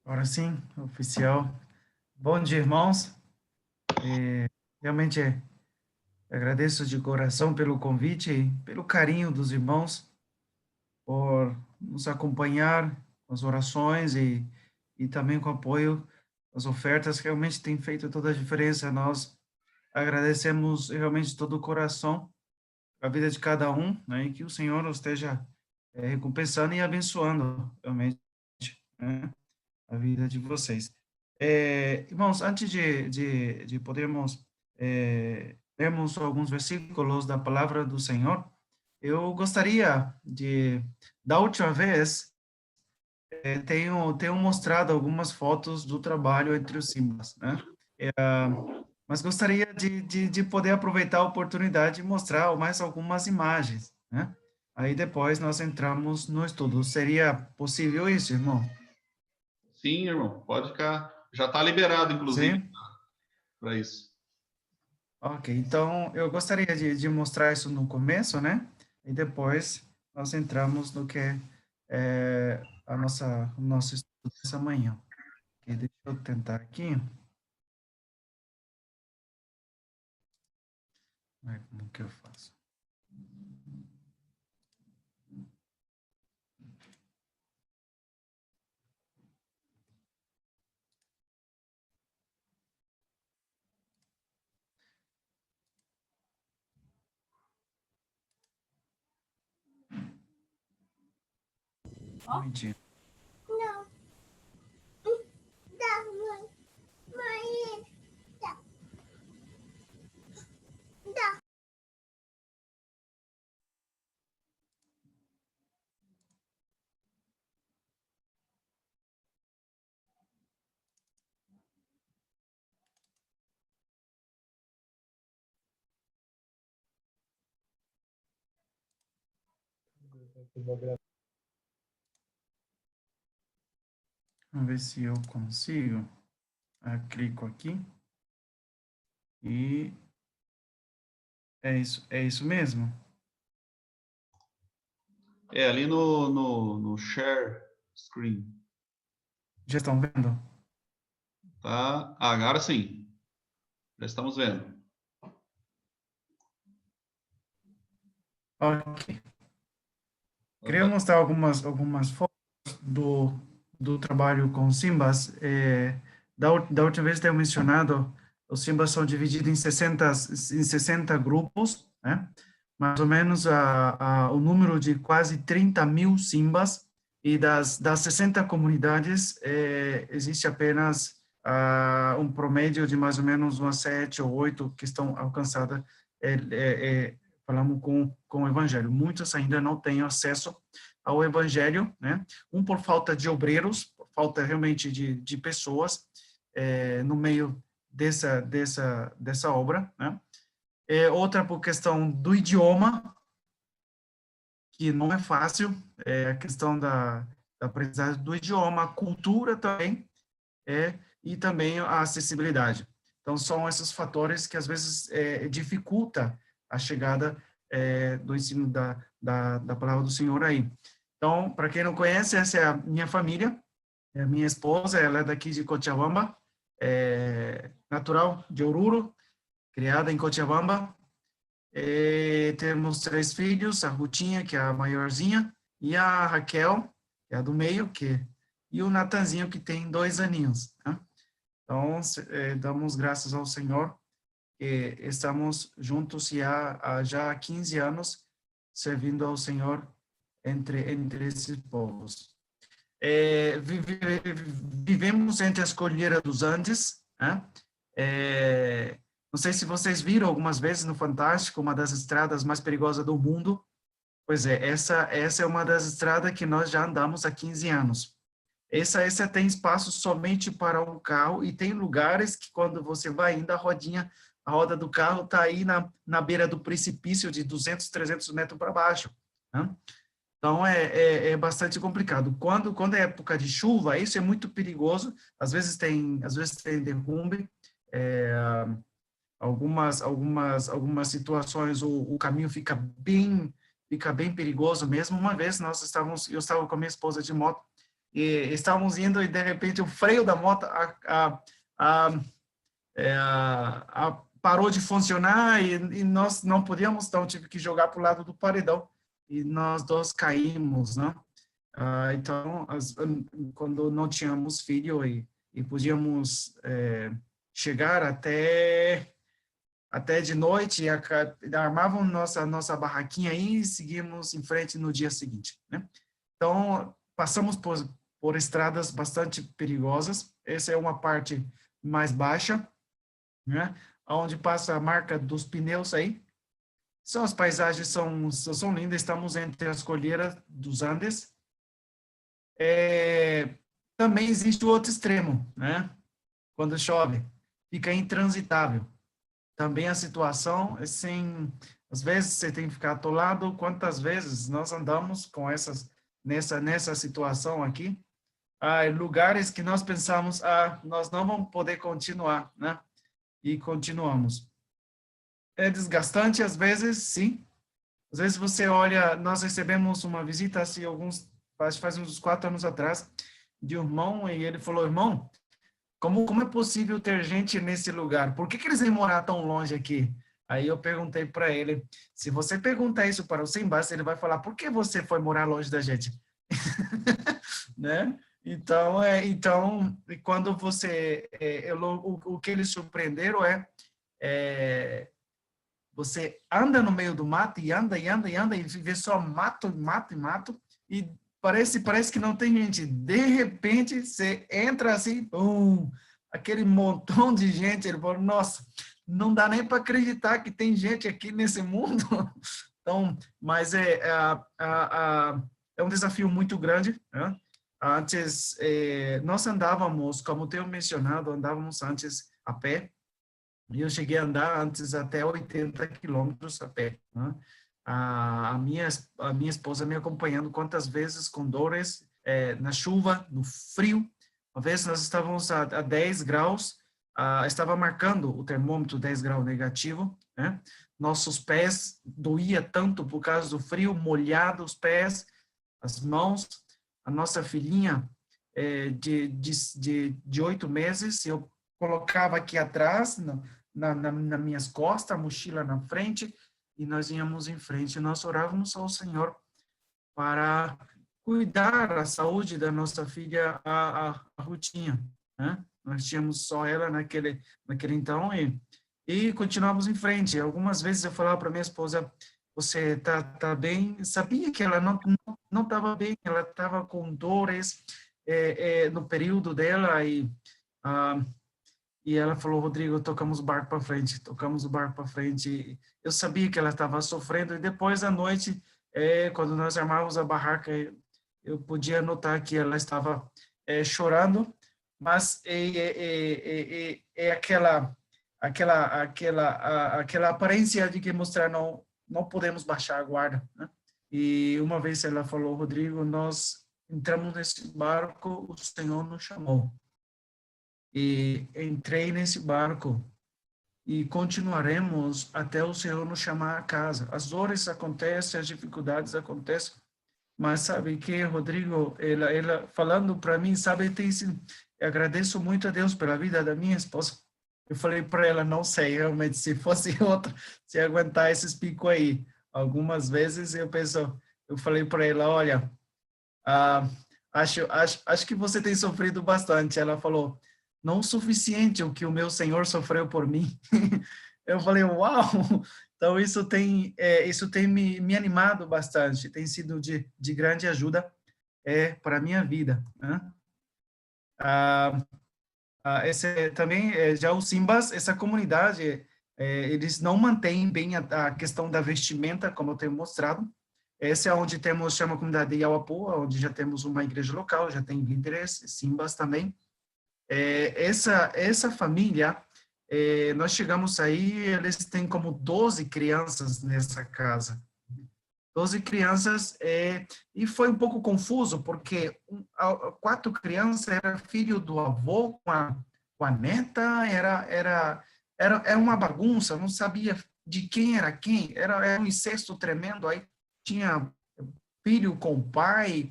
Agora sim, oficial. Bom dia, irmãos. Realmente agradeço de coração pelo convite e pelo carinho dos irmãos por nos acompanhar com as orações e também com o apoio, as ofertas realmente tem feito toda a diferença. Nós agradecemos realmente de todo o coração a vida de cada um, né, e que o Senhor nos esteja recompensando e abençoando realmente, né, a vida de vocês. Irmãos, antes de podermos lermos alguns versículos da palavra do Senhor, eu gostaria da última vez, tenho mostrado algumas fotos do trabalho entre os Simbas, né? Mas gostaria de poder aproveitar a oportunidade e mostrar mais algumas imagens, né? Aí depois nós entramos no estudo. Seria possível isso, irmão? Sim, irmão, pode ficar. Já está liberado, inclusive, Sim? para isso. Ok, então eu gostaria de mostrar isso no começo, né? E depois nós entramos no que é o nosso estudo dessa manhã. Ok, deixa eu tentar aqui. Como que eu faço? Um momentinho. Vamos ver se eu consigo. Clico aqui e é isso mesmo. É ali no share screen. Já estão vendo? Tá? Agora sim. Já estamos vendo. Ok. Queria Opa. mostrar algumas fotos do trabalho com Simbas. Da última vez eu mencionado, os Simbas são divididos em 60 grupos, né? Mais ou menos o número de quase 30.000 Simbas, e das 60 comunidades, existe apenas um promédio de mais ou menos umas 7 ou 8 que estão alcançadas, falamos com o Evangelho. Muitos ainda não têm acesso ao Evangelho, né? Por falta de obreiros, por falta realmente de pessoas no meio dessa obra, né? Outra por questão do idioma, que não é fácil, a questão da aprendizagem do idioma, a cultura também, e também a acessibilidade. Então, são esses fatores que, às vezes, dificulta a chegada do ensino da palavra do Senhor aí. Então, para quem não conhece, essa é a minha família, é a minha esposa, ela é daqui de Cochabamba, natural de Oruro, criada em Cochabamba. Temos 3 filhos, a Rutinha, que é a maiorzinha, e a Raquel, que é a do meio, e o Natanzinho, que tem 2 aninhos, né? Então, damos graças ao Senhor que estamos juntos já há 15 anos servindo ao Senhor entre esses povos. Vivemos entre as cordilheiras dos Andes, né? Não sei se vocês viram algumas vezes no Fantástico, uma das estradas mais perigosas do mundo. Pois é, essa é uma das estradas que nós já andamos há 15 anos. Essa tem espaço somente para um carro, e tem lugares que quando você vai indo, a roda do carro está aí na beira do precipício de 200, 300 metros para baixo, né? Então, é bastante complicado. Quando é época de chuva, isso é muito perigoso. Às vezes tem derrumbe, é, algumas situações o caminho fica bem perigoso mesmo. Uma vez eu estava com a minha esposa de moto, e estávamos indo e de repente o freio da moto a, parou de funcionar e nós não podíamos, então tive que jogar para o lado do paredão e nós dois caímos, né? Então, quando não tínhamos filho e podíamos chegar até de noite, armavam nossa barraquinha aí e seguimos em frente no dia seguinte, né? Então, passamos por estradas bastante perigosas. Essa é uma parte mais baixa, né? Onde passa a marca dos pneus aí. As paisagens são lindas, estamos entre as cordilheiras dos Andes. Também existe o outro extremo, né? Quando chove, fica intransitável. Também a situação, assim, às vezes você tem que ficar atolado. Quantas vezes nós andamos com nessa situação aqui? Lugares que nós pensamos, nós não vamos poder continuar, né? E continuamos. É desgastante às vezes, sim. Às vezes você olha, nós recebemos uma visita, assim, faz uns 4 anos atrás, de um irmão, e ele falou, irmão, como é possível ter gente nesse lugar? Por que eles vêm morar tão longe aqui? Aí eu perguntei para ele, se você perguntar isso para o Simbas, ele vai falar, por que você foi morar longe da gente? Né? Então, quando o que eles surpreenderam você anda no meio do mato e anda e vê só mato, mato e mato e parece que não tem gente. De repente, você entra assim, aquele montão de gente. Ele falou, nossa, não dá nem para acreditar que tem gente aqui nesse mundo. Então, mas é um desafio muito grande, né? Antes, nós andávamos, como tenho mencionado, andávamos antes a pé, e eu cheguei a andar antes até 80 quilômetros a pé, né? A minha esposa me acompanhando quantas vezes com dores na chuva, no frio. Uma vez nós estávamos a 10 graus, estava marcando o termômetro 10 graus negativo, né? Nossos pés doía tanto por causa do frio, molhado os pés, as mãos. A nossa filhinha de 8 meses, eu colocava aqui atrás, nas minhas costas, a mochila na frente, e nós íamos em frente. Nós orávamos ao Senhor para cuidar da saúde da nossa filha, a Rutinha, né? Nós tínhamos só ela naquele então, e continuávamos em frente. Algumas vezes eu falava para minha esposa, você tá bem? Sabia que ela não estava bem, ela estava com dores no período dela, e ela falou, Rodrigo, tocamos o barco para frente. Eu sabia que ela estava sofrendo, e depois à noite, quando nós armávamos a barraca, eu podia notar que ela estava chorando, mas aquela aparência de que mostrar não podemos baixar a guarda, né? E uma vez ela falou, Rodrigo, nós entramos nesse barco, o Senhor nos chamou. E entrei nesse barco e continuaremos até o Senhor nos chamar a casa. As dores acontecem, as dificuldades acontecem, mas sabe que, Rodrigo, ela falando para mim, sabe, eu agradeço muito a Deus pela vida da minha esposa. Eu falei para ela, não sei, realmente, se fosse outra, se aguentar esses picos aí. Algumas vezes eu falei para ela, olha, acho que você tem sofrido bastante. Ela falou, não o suficiente o que o meu Senhor sofreu por mim. Eu falei, uau! Então, isso tem me animado bastante, tem sido de grande ajuda para a minha vida, né? Esse também, já o Simbas, essa comunidade, eles não mantêm bem a questão da vestimenta, como eu tenho mostrado. Essa é onde chama a comunidade de Yauapua, onde já temos uma igreja local, já tem líderes, Simbas também. Essa família, nós chegamos aí, eles têm como 12 crianças nessa casa. 12 crianças, e foi um pouco confuso, porque 4 crianças era filho do avô com a neta, era uma bagunça, não sabia de quem era quem, era um incesto tremendo, aí tinha filho com o pai,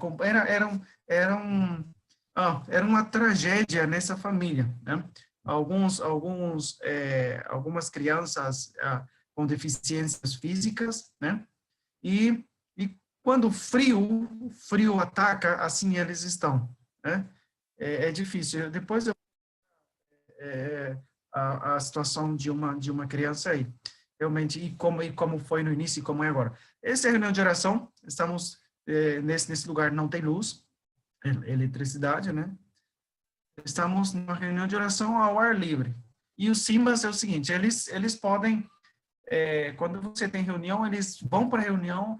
era uma tragédia nessa família, né? Algumas crianças com deficiências físicas, né? E quando o frio ataca, assim eles estão, né? É difícil. Depois a situação de uma criança aí, realmente, e como foi no início e como é agora. Essa é a reunião de oração. Estamos nesse lugar, não tem luz, eletricidade, né? Estamos numa reunião de oração ao ar livre. E os Simbas é o seguinte, eles podem, quando você tem reunião, eles vão para a reunião.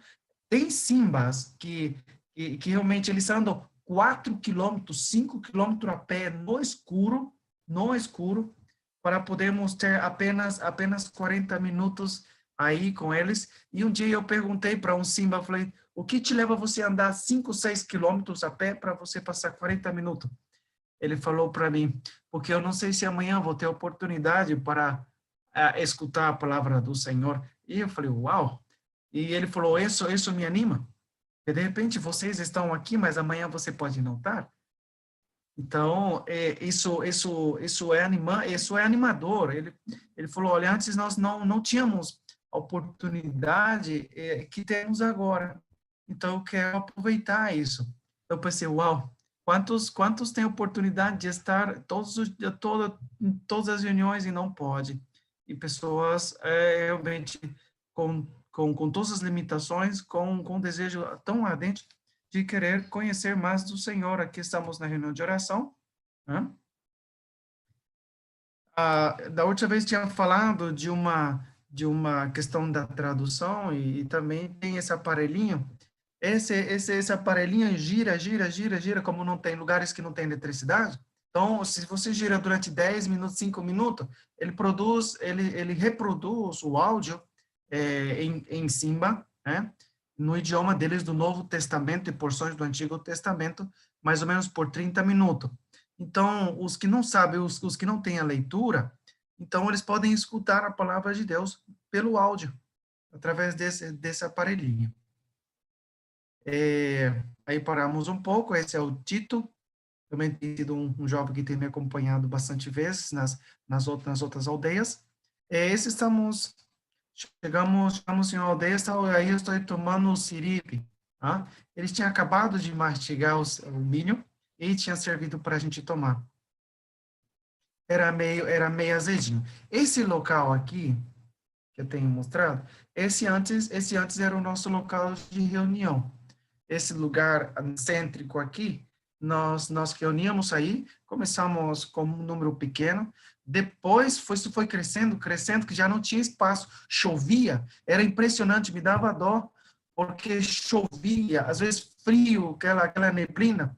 Tem Simbas que realmente eles andam 4 quilômetros, 5 quilômetros a pé no escuro, para podermos ter apenas 40 minutos aí com eles. E um dia eu perguntei para um Simba, falei, o que te leva você a andar 5, 6 quilômetros a pé para você passar 40 minutos? Ele falou para mim, porque eu não sei se amanhã vou ter oportunidade para escutar a palavra do Senhor. E eu falei, uau! E ele falou, isso me anima. E de repente vocês estão aqui, mas amanhã você pode não estar. Então, isso é animador. Ele falou, olha, antes nós não tínhamos a oportunidade que temos agora. Então, eu quero aproveitar isso. Eu pensei, uau, quantos têm oportunidade de estar em todas as reuniões e não pode? E pessoas realmente com todas as limitações, com um desejo tão ardente de querer conhecer mais do Senhor. Aqui estamos na reunião de oração, né? Da última vez tinha falado de uma questão da tradução e também tem esse aparelhinho. Esse aparelhinho gira, como não tem lugares que não tem eletricidade. Então, se você gira durante 10 minutos, 5 minutos, ele reproduz o áudio em Simba, né? No idioma deles do Novo Testamento e porções do Antigo Testamento, mais ou menos por 30 minutos. Então, os que não sabem, os que não têm a leitura, então eles podem escutar a palavra de Deus pelo áudio, através desse aparelhinho. Aí paramos um pouco, esse é o Tito, também tem sido um jovem que tem me acompanhado bastante vezes nas outras aldeias. Chegamos em uma aldeia, aí eu estou tomando o siripe. Tá? Eles tinham acabado de mastigar o milho e tinha servido para a gente tomar. Era meio azedinho. Esse local aqui, que eu tenho mostrado, esse antes era o nosso local de reunião. Esse lugar cêntrico aqui, nós reuníamos aí, começamos com um número pequeno, depois foi crescendo, que já não tinha espaço, chovia, era impressionante, me dava dó, porque chovia, às vezes frio, aquela neblina,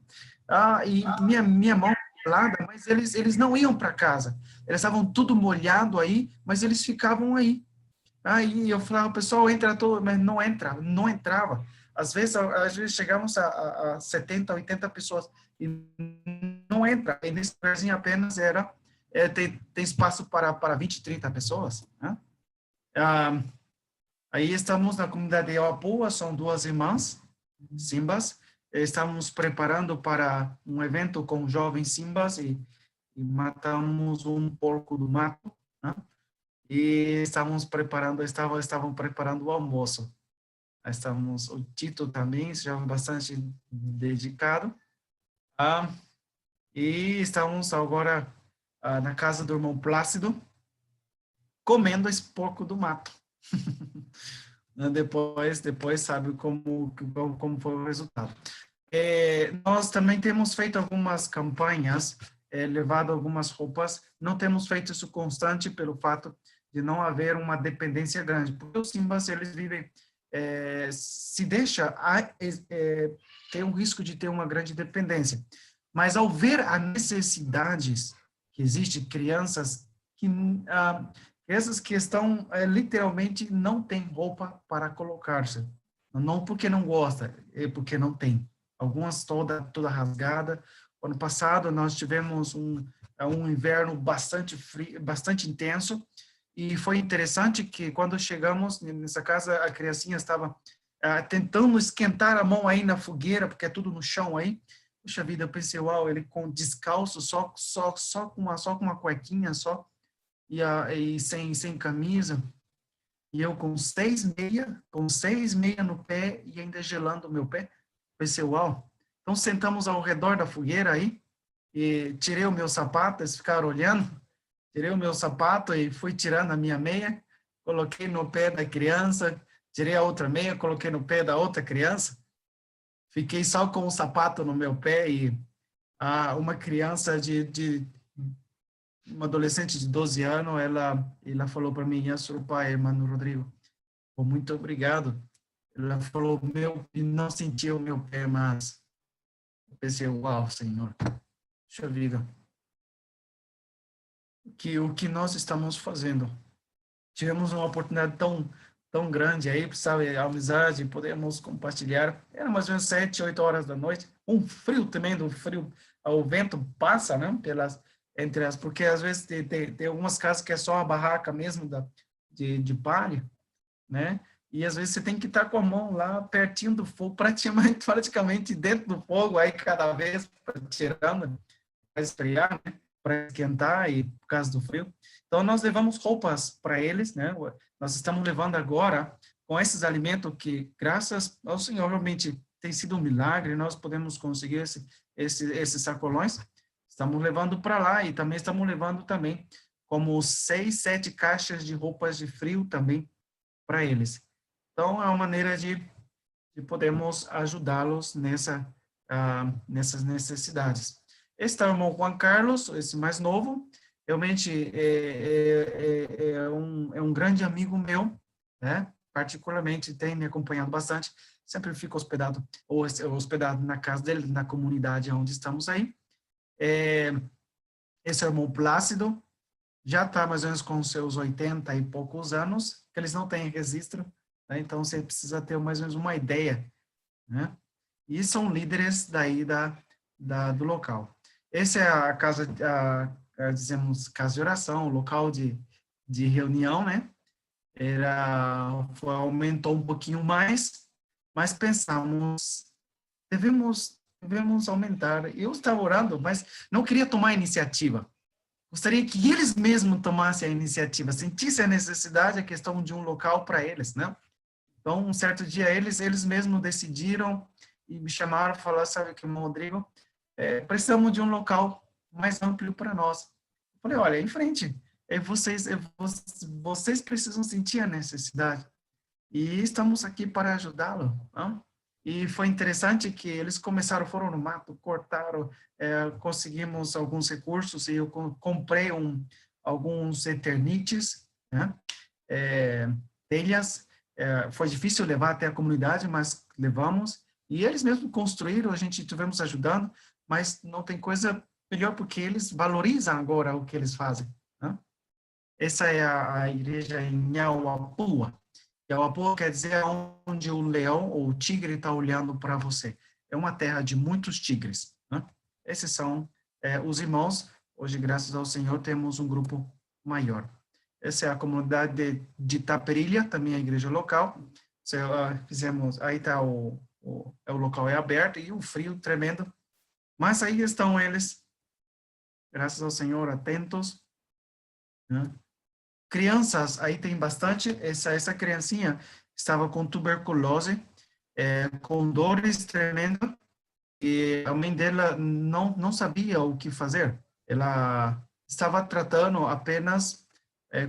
e minha mão gelada, mas eles não iam para casa, eles estavam tudo molhado aí, mas eles ficavam aí. Aí eu falava, o pessoal entra todo, mas não entrava. Às vezes chegamos a 70, 80 pessoas e não entra. E nesse lugarzinho apenas tem espaço para 20, 30 pessoas. Né? Aí estamos na comunidade de Oapua, são duas irmãs, Simbas. Estamos preparando para um evento com jovens Simbas e matamos um porco do mato, né? E estavam preparando o almoço. O Tito também, já bastante dedicado. E estamos agora na casa do irmão Plácido, comendo esse porco do mato. Depois sabe como foi o resultado. Nós também temos feito algumas campanhas, levado algumas roupas. Não temos feito isso constante pelo fato de não haver uma dependência grande, porque os Simbas, eles vivem, se deixa, tem um risco de ter uma grande dependência. Mas ao ver as necessidades que existem, crianças que estão, literalmente, não têm roupa para colocar-se. Não porque não gosta, é porque não tem. Algumas toda rasgada. Ano passado, nós tivemos um inverno bastante frio, bastante intenso, e foi interessante que quando chegamos nessa casa, a criancinha estava tentando esquentar a mão aí na fogueira, porque é tudo no chão aí, Puxa vida, eu pensei, uau, ele com descalço, só com uma cuequinha só, e sem camisa, e eu com seis meia no pé e ainda gelando o meu pé. Pensei, uau. Então sentamos ao redor da fogueira aí, e tirei o meu sapato, eles ficaram olhando, tirei o meu sapato e fui tirando a minha meia, coloquei no pé da criança, tirei a outra meia, coloquei no pé da outra criança, fiquei só com o sapato no meu pé e uma criança uma adolescente de 12 anos, ela falou para mim, o pai, irmão Rodrigo, "Oh, muito obrigado." Ela falou, e não sentiu o meu pé, mas eu pensei, uau, Senhor, puxa vida, o que nós estamos fazendo? Tivemos uma oportunidade tão grande aí, sabe, a amizade, podemos compartilhar. Era mais ou menos 7, 8 horas da noite. Um frio também, do frio, o vento passa, né, porque às vezes tem algumas casas que é só a barraca mesmo de palha, né, e às vezes você tem que estar com a mão lá pertinho do fogo, praticamente dentro do fogo, aí cada vez tirando, para esfriar, né, para esquentar e por causa do frio. Então, nós levamos roupas para eles, né? Nós estamos levando agora com esses alimentos que, graças ao Senhor, realmente tem sido um milagre, nós podemos conseguir esses sacolões. Estamos levando para lá e também estamos levando também como 6, 7 caixas de roupas de frio também para eles. Então, é uma maneira de podermos ajudá-los nessas necessidades. Este é o irmão Juan Carlos, esse mais novo, realmente é um grande amigo meu, né? Particularmente tem me acompanhado bastante, sempre fico hospedado na casa dele, na comunidade onde estamos aí. Esse é o irmão Plácido, já está mais ou menos com seus 80 e poucos anos, que eles não têm registro, né? Então você precisa ter mais ou menos uma ideia, né? E são líderes daí do local. Essa é a casa, dizemos, casa de oração, local de reunião, né? Aumentou um pouquinho mais, mas pensamos, devemos aumentar. Eu estava orando, mas não queria tomar a iniciativa. Gostaria que eles mesmos tomassem a iniciativa, sentissem a necessidade, a questão de um local para eles, né? Então, um certo dia, eles mesmos decidiram e me chamaram e falaram, sabe que, Rodrigo, precisamos de um local mais amplo para nós. Eu falei, olha, em frente, vocês precisam sentir a necessidade e estamos aqui para ajudá-lo. Não? E foi interessante que eles foram no mato, cortaram, conseguimos alguns recursos e eu comprei alguns eternites, né? Telhas. Foi difícil levar até a comunidade, mas levamos. E eles mesmos construíram, a gente tivemos ajudando, mas não tem coisa melhor porque eles valorizam agora o que eles fazem. Né? Essa é a igreja em Nhauapua. Nhauapua quer dizer onde o leão ou o tigre está olhando para você. É uma terra de muitos tigres. Né? Esses são os irmãos. Hoje, graças ao Senhor, temos um grupo maior. Essa é a comunidade de Taperilha, também a igreja local. Fizemos, aí está o local é aberto e o frio tremendo. Mas aí estão eles, graças ao Senhor, atentos. Né? Crianças, aí tem bastante. Essa criancinha estava com tuberculose, com dores tremendas, e a mãe dela não sabia o que fazer. Ela estava tratando apenas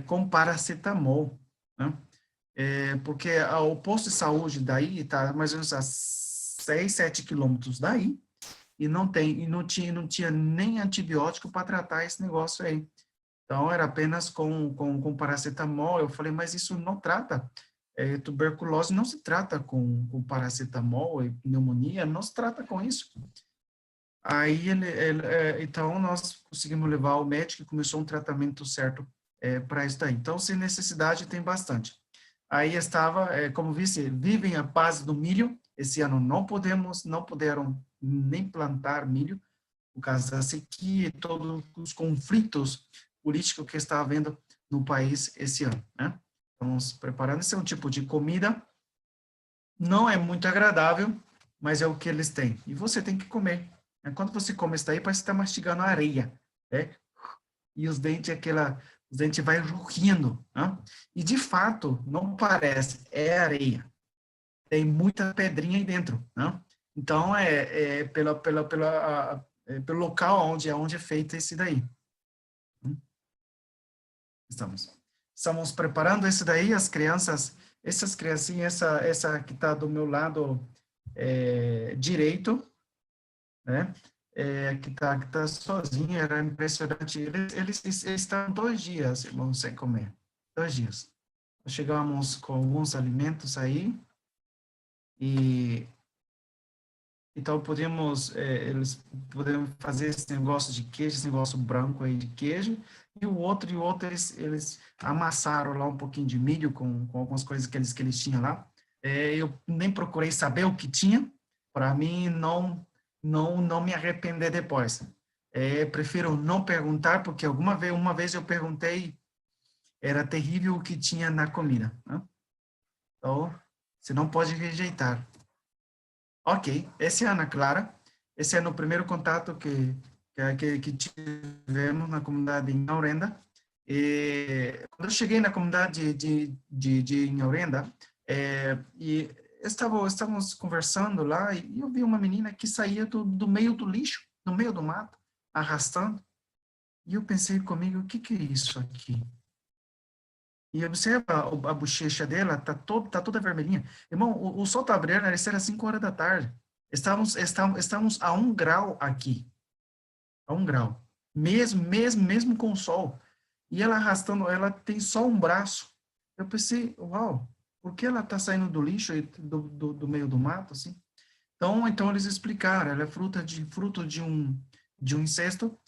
com paracetamol, né? Porque o posto de saúde daí está mais ou menos a 6, 7 quilômetros daí, e não tinha nem antibiótico para tratar esse negócio aí. Então, era apenas com paracetamol. Eu falei, mas isso não trata. Tuberculose não se trata com paracetamol, e pneumonia não se trata com isso. Aí, então, nós conseguimos levar o médico e começou um tratamento certo para isso daí. Então, se necessidade, tem bastante. Aí estava, como vice, vivem a paz do milho. Esse ano não puderam nem plantar milho, por causa da sequia e todos os conflitos políticos que está havendo no país esse ano, né? Estamos preparando, esse é um tipo de comida, não é muito agradável, mas é o que eles têm. E você tem que comer, Quando você come isso daí, parece que está mastigando areia, né? E os dentes vai rugindo, né? E de fato, não parece, é areia. Tem muita pedrinha aí dentro, né? Então, pelo local onde é feito esse daí. Estamos preparando esse daí, as crianças, essas criancinhas, essa que está do meu lado direito, né? Que tá sozinha, era impressionante. Eles estão 2 dias, irmãos, sem comer. 2 dias. Chegamos com alguns alimentos aí e então eles podemos fazer esse negócio de queijo, esse negócio branco aí de queijo, e o outro eles amassaram lá um pouquinho de milho com algumas coisas que eles tinham lá. Eu nem procurei saber o que tinha, para mim não me arrepender depois. Prefiro não perguntar, porque uma vez eu perguntei, era terrível o que tinha na comida, né? Então, você não pode rejeitar. Ok, essa é a Ana Clara. Esse é no primeiro contato que tivemos na comunidade de Inhaurenda. E quando eu cheguei na comunidade de Inhaurenda, e estávamos conversando lá, e eu vi uma menina que saía do meio do lixo, no meio do mato, arrastando. E eu pensei comigo, o que é isso aqui? E observa a bochecha dela, tá toda vermelhinha. Irmão, o sol tá brilhando, era 5 horas da tarde. Estamos a 1 grau aqui, a 1 grau. Mesmo com o sol. E ela arrastando, ela tem só um braço. Eu pensei, uau, por que ela tá saindo do lixo, do meio do mato, assim? Então eles explicaram, ela é fruto de um incesto.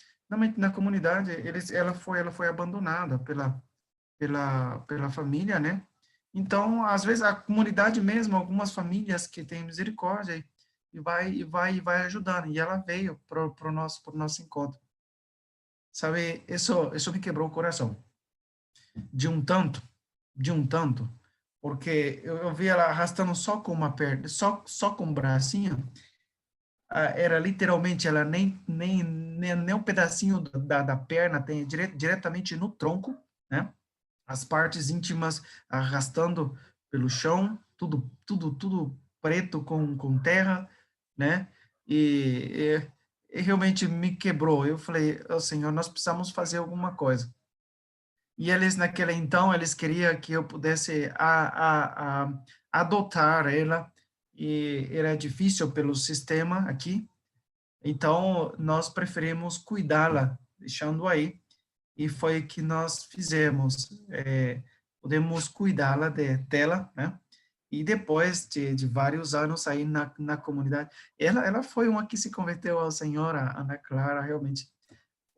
Na comunidade, ela foi abandonada pela família, né? Então, às vezes, a comunidade mesmo, algumas famílias que têm misericórdia e vai ajudando. E ela veio pro nosso encontro. Sabe, isso me quebrou o coração. De um tanto, porque eu vi ela arrastando só com uma perna, só com um bracinho. Era literalmente, ela nem um pedacinho da perna tem diretamente no tronco, né? As partes íntimas arrastando pelo chão, tudo preto com terra, né? E realmente me quebrou. Eu falei, Senhor, nós precisamos fazer alguma coisa. E eles, naquele então, eles queriam que eu pudesse adotar ela, e era difícil pelo sistema aqui. Então, nós preferimos cuidá-la, deixando aí, e foi o que nós fizemos. Podemos cuidá-la dela, né? E depois de vários anos aí na comunidade, ela foi uma que se converteu ao Senhor, a Ana Clara, realmente.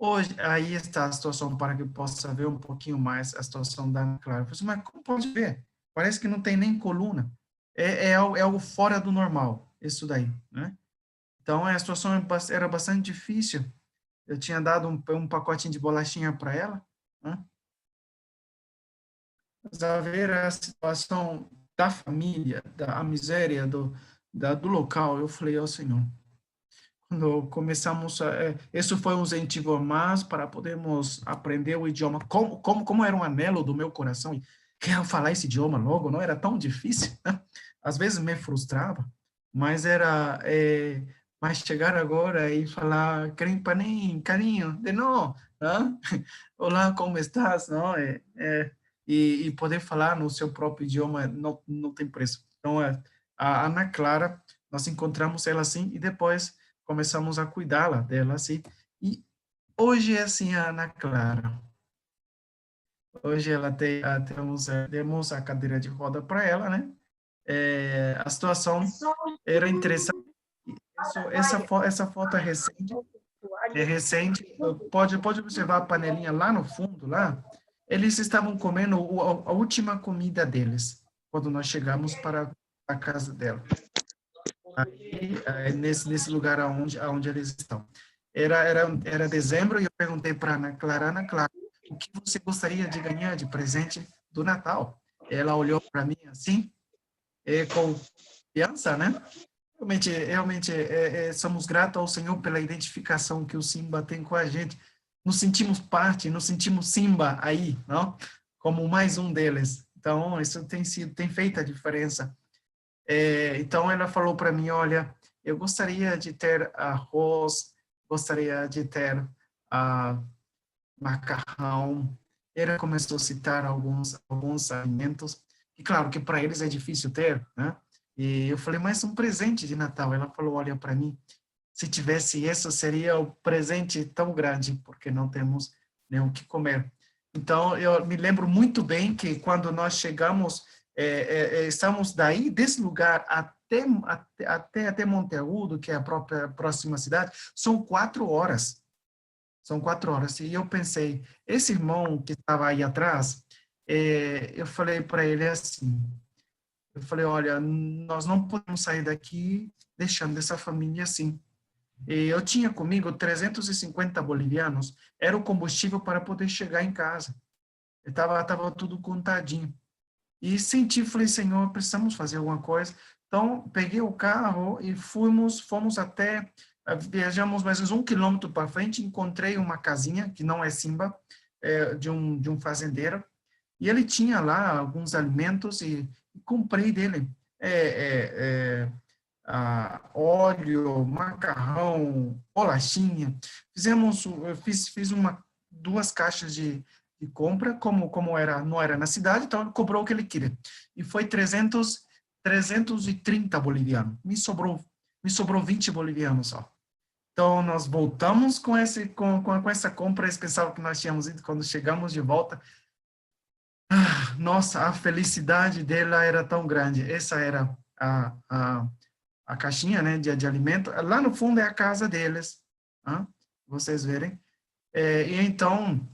Hoje, aí está a situação para que eu possa ver um pouquinho mais a situação da Ana Clara. Eu falei assim, mas como pode ver? Parece que não tem nem coluna. É algo fora do normal, isso daí, né? Então, a situação era bastante difícil. Eu tinha dado um pacotinho de bolachinha para ela, né? Mas a ver a situação da família, a miséria do local, eu falei ao Senhor, quando começamos, isso foi um incentivo a mais para podermos aprender o idioma, como era um anelo do meu coração, e quero falar esse idioma logo, não era tão difícil, né? Às vezes me frustrava, mas mas chegar agora e falar, carinho, de novo, né? Olá, como estás, não? E poder falar no seu próprio idioma não tem preço. Então, a Ana Clara, nós encontramos ela assim, e depois começamos a cuidá-la dela, assim. E hoje é assim a Ana Clara. Hoje ela demos a cadeira de roda para ela, né? A situação era interessante. Essa foto é recente. É recente. Pode observar a panelinha lá no fundo, lá. Eles estavam comendo a última comida deles, quando nós chegamos para a casa dela. Aí, nesse lugar aonde eles estão. Era dezembro, e eu perguntei para Ana Clara, o que você gostaria de ganhar de presente do Natal? Ela olhou para mim assim, com confiança, né? Realmente somos gratos ao Senhor pela identificação que o Simba tem com a gente. Nos sentimos parte, nos sentimos Simba aí, não? Como mais um deles. Então, isso tem feito a diferença. Então, ela falou para mim, olha, eu gostaria de ter arroz, gostaria de ter macarrão. Ela começou a citar alguns alimentos, e claro que para eles é difícil ter, né? E eu falei, mas um presente de Natal. Ela falou, olha para mim, se tivesse isso, seria o presente tão grande, porque não temos nem o que comer. Então, eu me lembro muito bem que quando nós chegamos, estamos daí, desse lugar até Monteagudo, que é a próxima cidade, são 4 horas. São 4 horas. E eu pensei, esse irmão que estava aí atrás, eu falei para ele assim, eu falei, olha, nós não podemos sair daqui deixando essa família assim. E eu tinha comigo 350 bolivianos, era o combustível para poder chegar em casa. Tava tudo contadinho. E senti, falei, Senhor, precisamos fazer alguma coisa. Então, peguei o carro e fomos até, viajamos mais ou menos 1 quilômetro para frente, encontrei uma casinha, que não é Simba, de um fazendeiro, e ele tinha lá alguns alimentos e comprei dele. É, é, é, óleo, macarrão, bolachinha. Eu fiz 2 caixas de compra, como não era na cidade, então ele cobrou o que ele queria. E foi 330 bolivianos. Me sobrou 20 bolivianos só. Então, nós voltamos com essa compra especial que nós tínhamos ido quando chegamos de volta. Nossa, a felicidade dela era tão grande. Essa era a caixinha, né, de alimento. Lá no fundo é a casa deles, tá? Vocês verem. E então,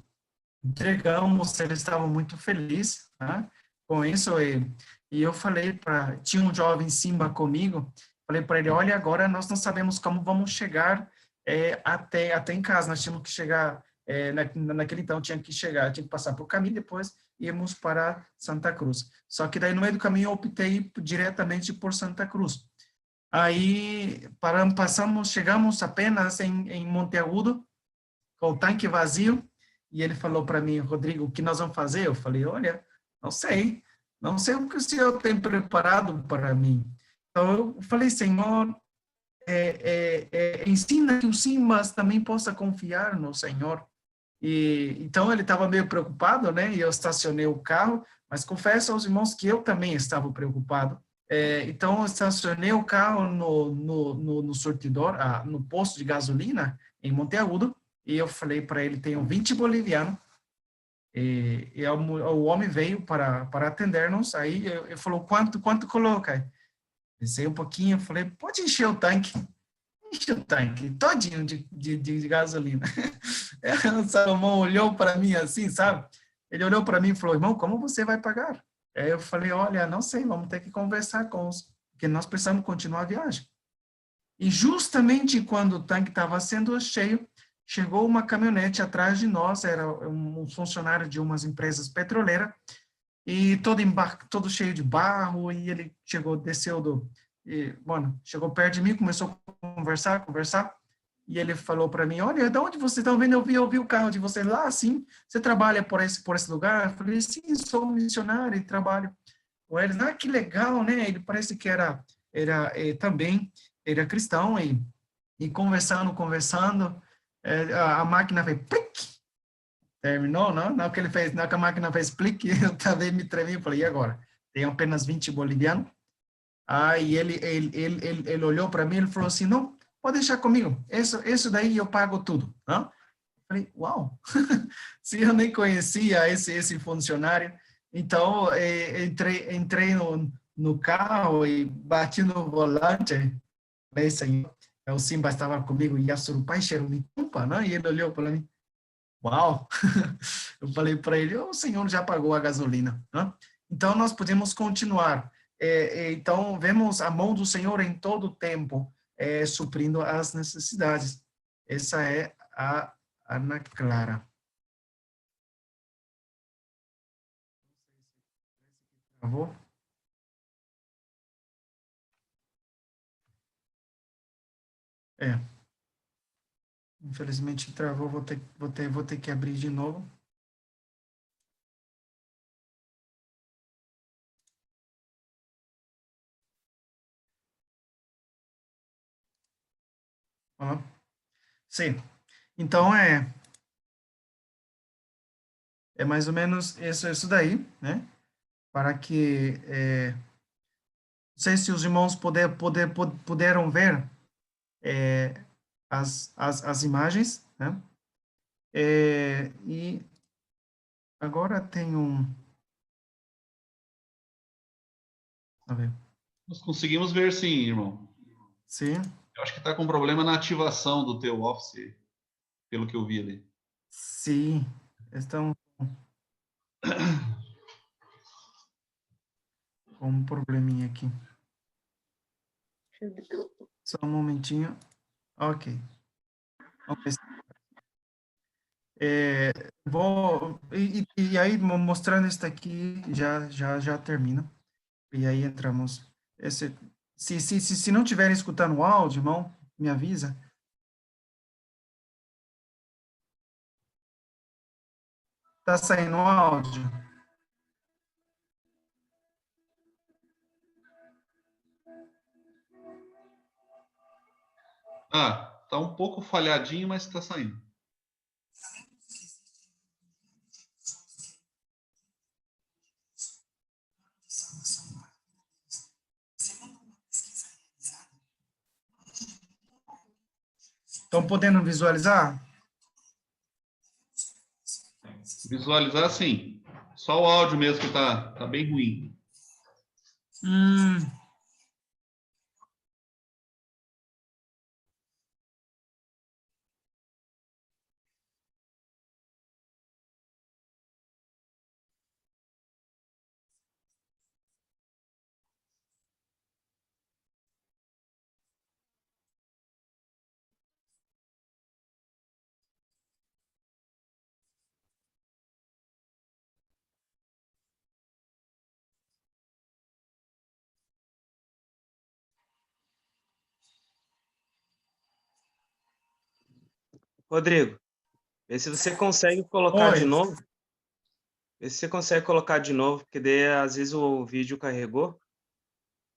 entregamos, eles estavam muito felizes, tá? Com isso. E eu falei tinha um jovem Simba comigo, falei para ele, olha, agora nós não sabemos como vamos chegar até em casa, nós tínhamos que chegar, naquele então tinha que passar por caminho, depois íamos para Santa Cruz. Só que daí no meio do caminho eu optei diretamente por Santa Cruz. Aí chegamos apenas em Monteagudo, com o tanque vazio, e ele falou para mim, Rodrigo, o que nós vamos fazer? Eu falei, olha, não sei o que o Senhor tem preparado para mim. Então eu falei, Senhor, ensina que o Simas também possa confiar no Senhor. E então ele estava meio preocupado, né? E eu estacionei o carro, mas confesso aos irmãos que eu também estava preocupado. Então eu estacionei o carro no surtidor, no posto de gasolina em Monteagudo, e eu falei para ele, tenho 20 bolivianos, e o homem veio para atender-nos, aí ele falou, quanto coloca? Pensei um pouquinho, eu falei, pode encher o tanque. Enche o tanque todinho de gasolina. O Salomão olhou para mim assim, sabe? Ele olhou para mim e falou, irmão, como você vai pagar? Aí eu falei, olha, não sei, vamos ter que conversar porque nós precisamos continuar a viagem. E justamente quando o tanque estava sendo cheio, chegou uma caminhonete atrás de nós, era um funcionário de umas empresas petroleiras, e todo cheio de barro, e ele desceu chegou perto de mim, começou a conversar, e ele falou para mim, olha, de onde você está vendo? Eu vi o carro de você lá, sim, você trabalha por esse lugar? Eu falei, sim, sou missionário e trabalho com eles. Ah, que legal, né? Ele parece que também era cristão, e conversando, a máquina fez plic, terminou, não? Não que ele fez, não que a máquina fez plic, eu também me tremi e falei, e agora? Tem apenas 20 bolivianos? Aí ele olhou para mim e falou assim, não, pode deixar comigo, isso daí eu pago tudo, não? Eu falei, uau, se eu nem conhecia esse funcionário, então entrei no carro e bati no volante, falei, Senhor, o Simba estava comigo e a Surupai cheiro me culpa, né? E ele olhou para mim, uau, eu falei para ele, o Senhor já pagou a gasolina, né? Então nós podemos continuar. Então vemos a mão do Senhor em todo o tempo, suprindo as necessidades. Essa é a Ana Clara. Por favor. É, infelizmente travou, vou ter que abrir de novo. Ó, sim, então é mais ou menos isso daí, né? Para que, não sei se os irmãos puderam ver as imagens, né? E agora tem a ver, Nós conseguimos ver sim, irmão. sim, Eu acho que está com problema na ativação do teu Office, pelo que eu vi ali. sim, estão com um probleminha aqui. Só um momentinho. Ok. Vamos ver e aí, mostrando isso aqui, já termina. E aí entramos. Esse, se não estiverem escutando o áudio, irmão, me avisa. Tá saindo o áudio? Ah, tá um pouco falhadinho, mas está saindo. Estão podendo visualizar? Visualizar sim. Só o áudio mesmo que tá bem ruim. Hum, Rodrigo, vê se você consegue colocar de oi. novo. Vê se você consegue colocar de novo, porque daí às vezes o vídeo carregou.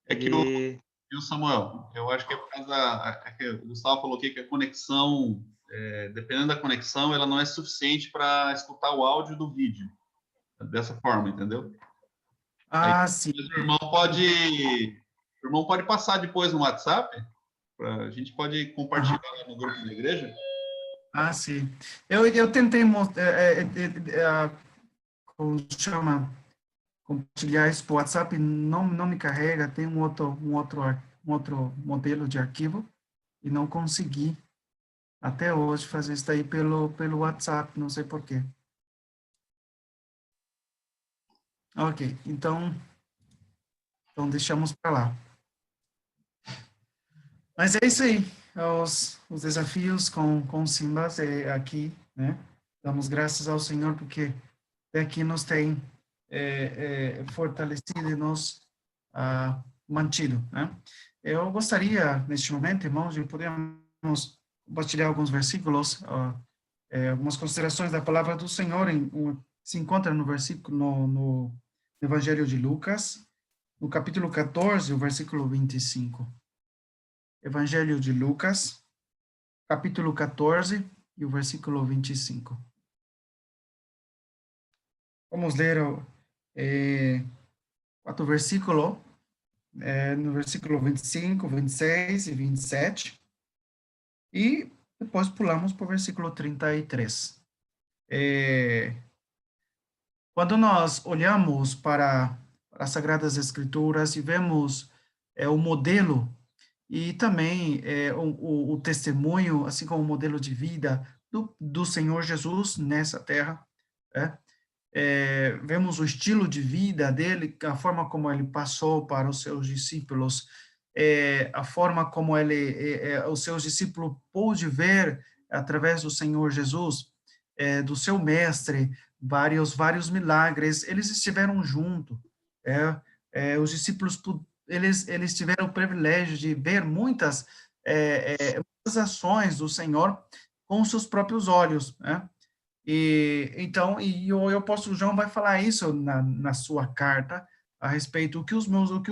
É que Ele. viu, Samuel? Eu acho que é por causa que o Gustavo falou aqui que a conexão, dependendo da conexão, ela não é suficiente para escutar o áudio do vídeo. Dessa forma, entendeu? Aí Ah, sim. o irmão pode passar depois no WhatsApp, a gente pode compartilhar Aham. lá no grupo da igreja. Ah, sim. Eu tentei como chama, compartilhar isso por WhatsApp, não me carrega, tem um outro modelo de arquivo e não consegui até hoje fazer isso daí pelo WhatsApp, não sei por quê. Ok, então deixamos para lá. Mas é isso aí, os desafios com Simbas é aqui, né? Damos graças ao Senhor porque até aqui nos tem fortalecido e nos mantido, né? Eu gostaria, neste momento, irmãos, de podermos compartilhar alguns versículos, algumas considerações da palavra do Senhor, se encontra no versículo, no Evangelho de Lucas, no capítulo 14, o versículo 25. Evangelho de Lucas, capítulo 14 e o versículo 25. Vamos ler quatro versículos, no versículo 25, 26 e 27, e depois pulamos para o versículo 33. Quando nós olhamos para as Sagradas Escrituras e vemos o modelo e também o testemunho, assim como o modelo de vida do Senhor Jesus nessa terra, né? Vemos o estilo de vida dele, a forma como ele passou para os seus discípulos, a forma como os seus discípulos pôde ver através do Senhor Jesus, do seu mestre, vários milagres. Eles estiveram juntos. Os discípulos eles tiveram o privilégio de ver muitas muitas ações do Senhor com os seus próprios olhos, né? E então, e o apóstolo João vai falar isso na sua carta a respeito o que os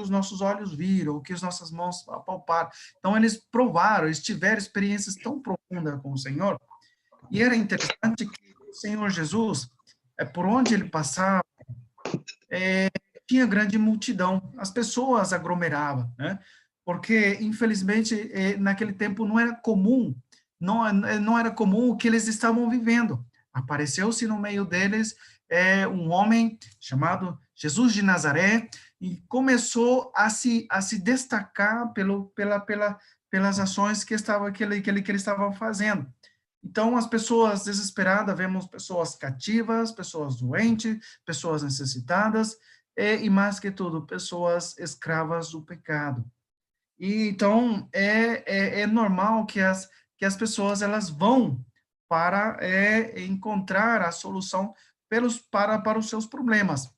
nossos olhos viram, o que as nossas mãos apalparam. Então, eles provaram, eles tiveram experiências tão profundas com o Senhor. E era interessante que o Senhor Jesus, por onde ele passava, tinha grande multidão, as pessoas aglomeravam, né? Porque, infelizmente, naquele tempo não era comum, não era comum o que eles estavam vivendo. Apareceu-se no meio deles um homem chamado Jesus de Nazaré e começou a se destacar pelas ações que ele estava fazendo. Então, as pessoas desesperadas, vemos pessoas cativas, pessoas doentes, pessoas necessitadas, e mais que tudo, pessoas escravas do pecado. E então é normal que as pessoas elas vão para encontrar a solução para os seus problemas.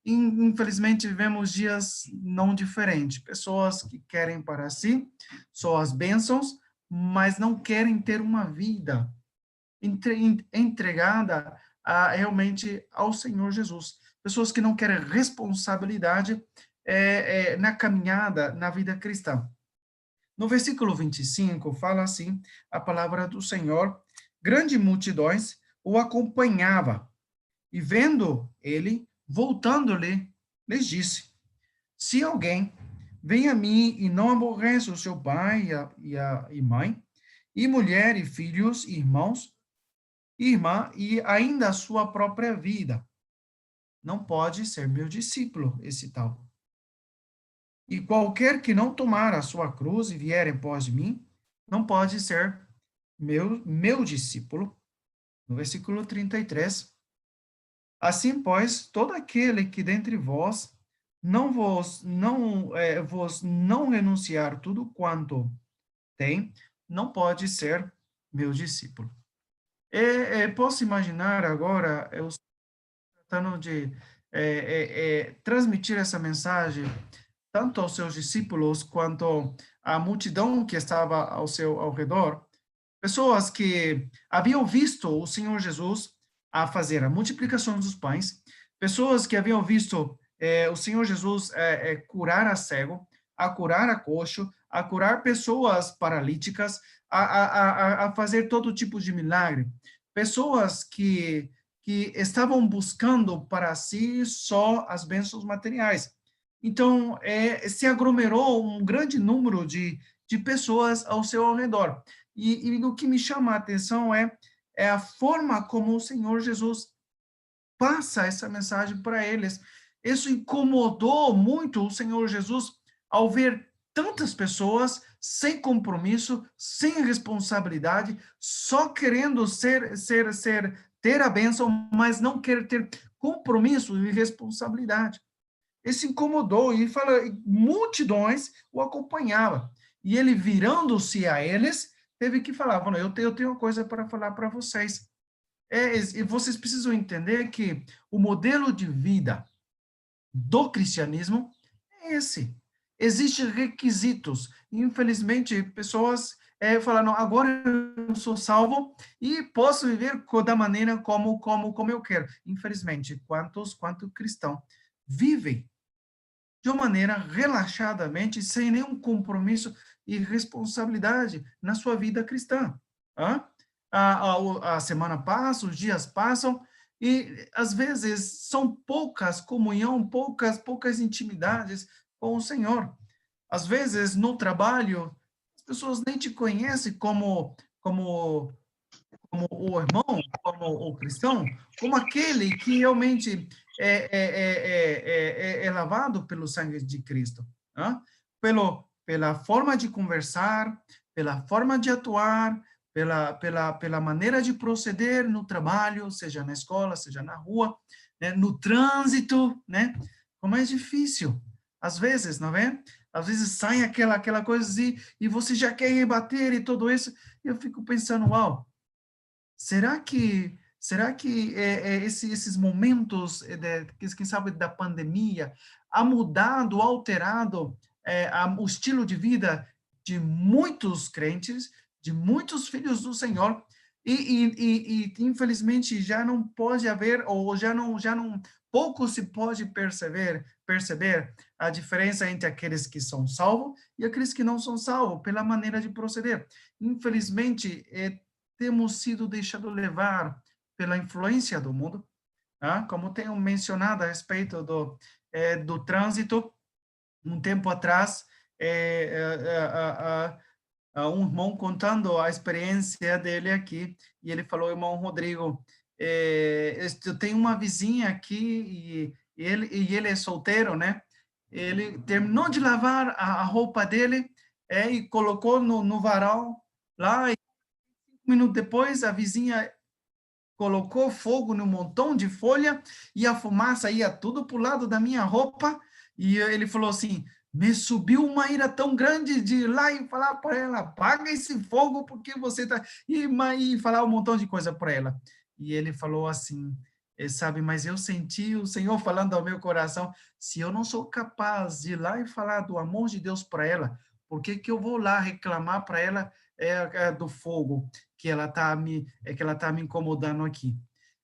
Infelizmente, vivemos dias não diferentes. Pessoas que querem para si só as bênçãos, mas não querem ter uma vida entregada realmente ao Senhor Jesus. Pessoas que não querem responsabilidade na caminhada, na vida cristã. No versículo 25, fala assim, a palavra do Senhor, grandes multidões o acompanhava, e vendo ele, voltando-lhe, lhes disse, se alguém vem a mim e não aborrece o seu pai e mãe, e mulher, e filhos, e irmãos, irmã, e ainda a sua própria vida, não pode ser meu discípulo, esse tal. E qualquer que não tomar a sua cruz e vier após de mim, não pode ser meu discípulo. No versículo 33. Assim, pois, todo aquele que dentre vós vos não renunciar tudo quanto tem, não pode ser meu discípulo. Posso imaginar agora, eu tratando de transmitir essa mensagem tanto aos seus discípulos quanto à multidão que estava ao redor, pessoas que haviam visto o Senhor Jesus a fazer a multiplicação dos pães, pessoas que haviam visto o Senhor Jesus curar a cego, a curar a coxo, a curar pessoas paralíticas, a fazer todo tipo de milagre. Pessoas que estavam buscando para si só as bênçãos materiais. Então, se aglomerou um grande número de pessoas ao seu redor. E o que me chama a atenção é a forma como o Senhor Jesus passa essa mensagem para eles. Isso incomodou muito o Senhor Jesus ao ver tantas pessoas sem compromisso, sem responsabilidade, só querendo ter a bênção, mas não querer ter compromisso e responsabilidade. Isso incomodou e fala, multidões o acompanhavam. E ele virando-se a eles, teve que falar, eu tenho uma coisa para falar para vocês. E vocês precisam entender que o modelo de vida do cristianismo é esse. Existem requisitos. Infelizmente, pessoas falam, agora eu sou salvo e posso viver da maneira como eu quero. Infelizmente, quanto cristãos vivem de uma maneira relaxadamente, sem nenhum compromisso e responsabilidade na sua vida cristã. A semana passa, os dias passam, e às vezes são poucas comunhão, poucas intimidades com o Senhor. Às vezes, no trabalho, as pessoas nem te conhecem como o irmão, como o cristão, como aquele que realmente é lavado pelo sangue de Cristo. Né? Pela forma de conversar, pela forma de atuar, pela maneira de proceder no trabalho, seja na escola, seja na rua, né? No trânsito, né? Como é difícil. Às vezes, não é? Às vezes sai aquela coisa e você já quer rebater e tudo isso. E eu fico pensando, uau, será que esses momentos, quem sabe, da pandemia, ha mudado, alterado o estilo de vida de muitos crentes, de muitos filhos do Senhor, e infelizmente já não pode haver, ou já não, pouco se pode perceber a diferença entre aqueles que são salvos e aqueles que não são salvos, pela maneira de proceder. Infelizmente, temos sido deixados levar pela influência do mundo, tá? Como tenho mencionado a respeito do trânsito, um tempo atrás, um irmão contando a experiência dele aqui, e ele falou: irmão Rodrigo, eu tenho uma vizinha aqui, e ele é solteiro, né? Ele terminou de lavar a roupa dele, e colocou no varal lá, e 5 minutos depois, a vizinha colocou fogo no montão de folha, e a fumaça ia tudo para o lado da minha roupa, e ele falou assim: me subiu uma ira tão grande de ir lá e falar para ela: apaga esse fogo, porque você está... E falar um montão de coisa para ela. E ele falou assim, sabe, mas eu senti o Senhor falando ao meu coração: se eu não sou capaz de ir lá e falar do amor de Deus para ela, por que que eu vou lá reclamar para ela do fogo que ela está me incomodando aqui?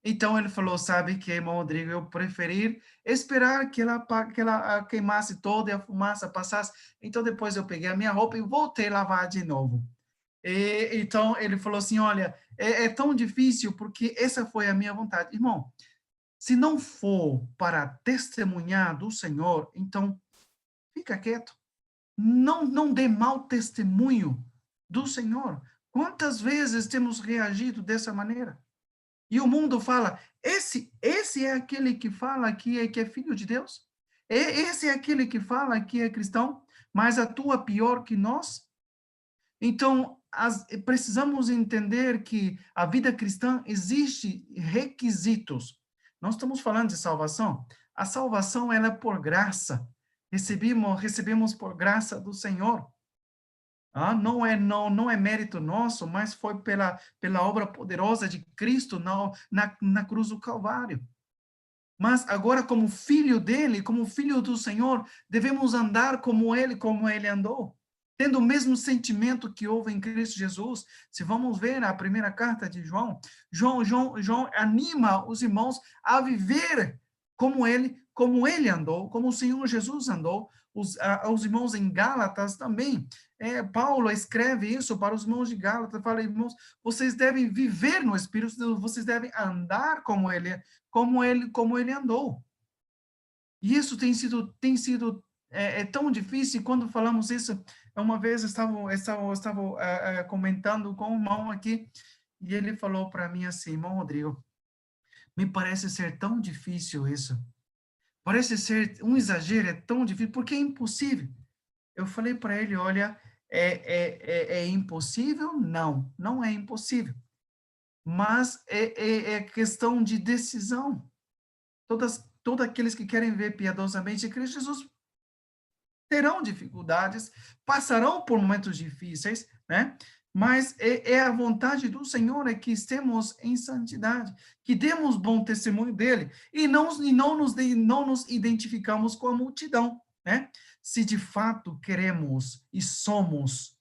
Então ele falou: sabe que, irmão Rodrigo, eu preferi esperar que ela queimasse toda e a fumaça passasse. Então depois eu peguei a minha roupa e voltei a lavar de novo. Então ele falou assim: olha, é tão difícil porque essa foi a minha vontade. Irmão, se não for para testemunhar do Senhor, então fica quieto. Não dê mau testemunho do Senhor. Quantas vezes temos reagido dessa maneira? E o mundo fala: esse é aquele que fala que é filho de Deus? Esse é aquele que fala que é cristão, mas atua pior que nós? Então, precisamos entender que a vida cristã existe requisitos. Nós estamos falando de salvação. A salvação, ela é por graça. Recebemos por graça do Senhor. Não é mérito nosso, mas foi pela obra poderosa de Cristo na cruz do Calvário. Mas agora, como filho dele, como filho do Senhor, devemos andar como ele andou, tendo o mesmo sentimento que houve em Cristo Jesus. Se vamos ver a primeira carta de João, João anima os irmãos a viver como ele andou, como o Senhor Jesus andou. Os irmãos em Gálatas também, Paulo escreve isso para os irmãos de Gálatas, fala: irmãos, vocês devem viver no Espírito, vocês devem andar como ele andou. E isso tem sido tão difícil. Quando falamos isso, uma vez estava comentando com um irmão aqui, e ele falou para mim assim: irmão Rodrigo, me parece ser tão difícil isso. Parece ser um exagero, é tão difícil, porque é impossível. Eu falei para ele: olha, é impossível? Não é impossível. Mas é questão de decisão. Todos aqueles que querem ver piedosamente Cristo Jesus terão dificuldades, passarão por momentos difíceis, né? Mas é a vontade do Senhor que estemos em santidade, que demos bom testemunho dele, e não nos identificamos com a multidão, né? Se de fato queremos e somos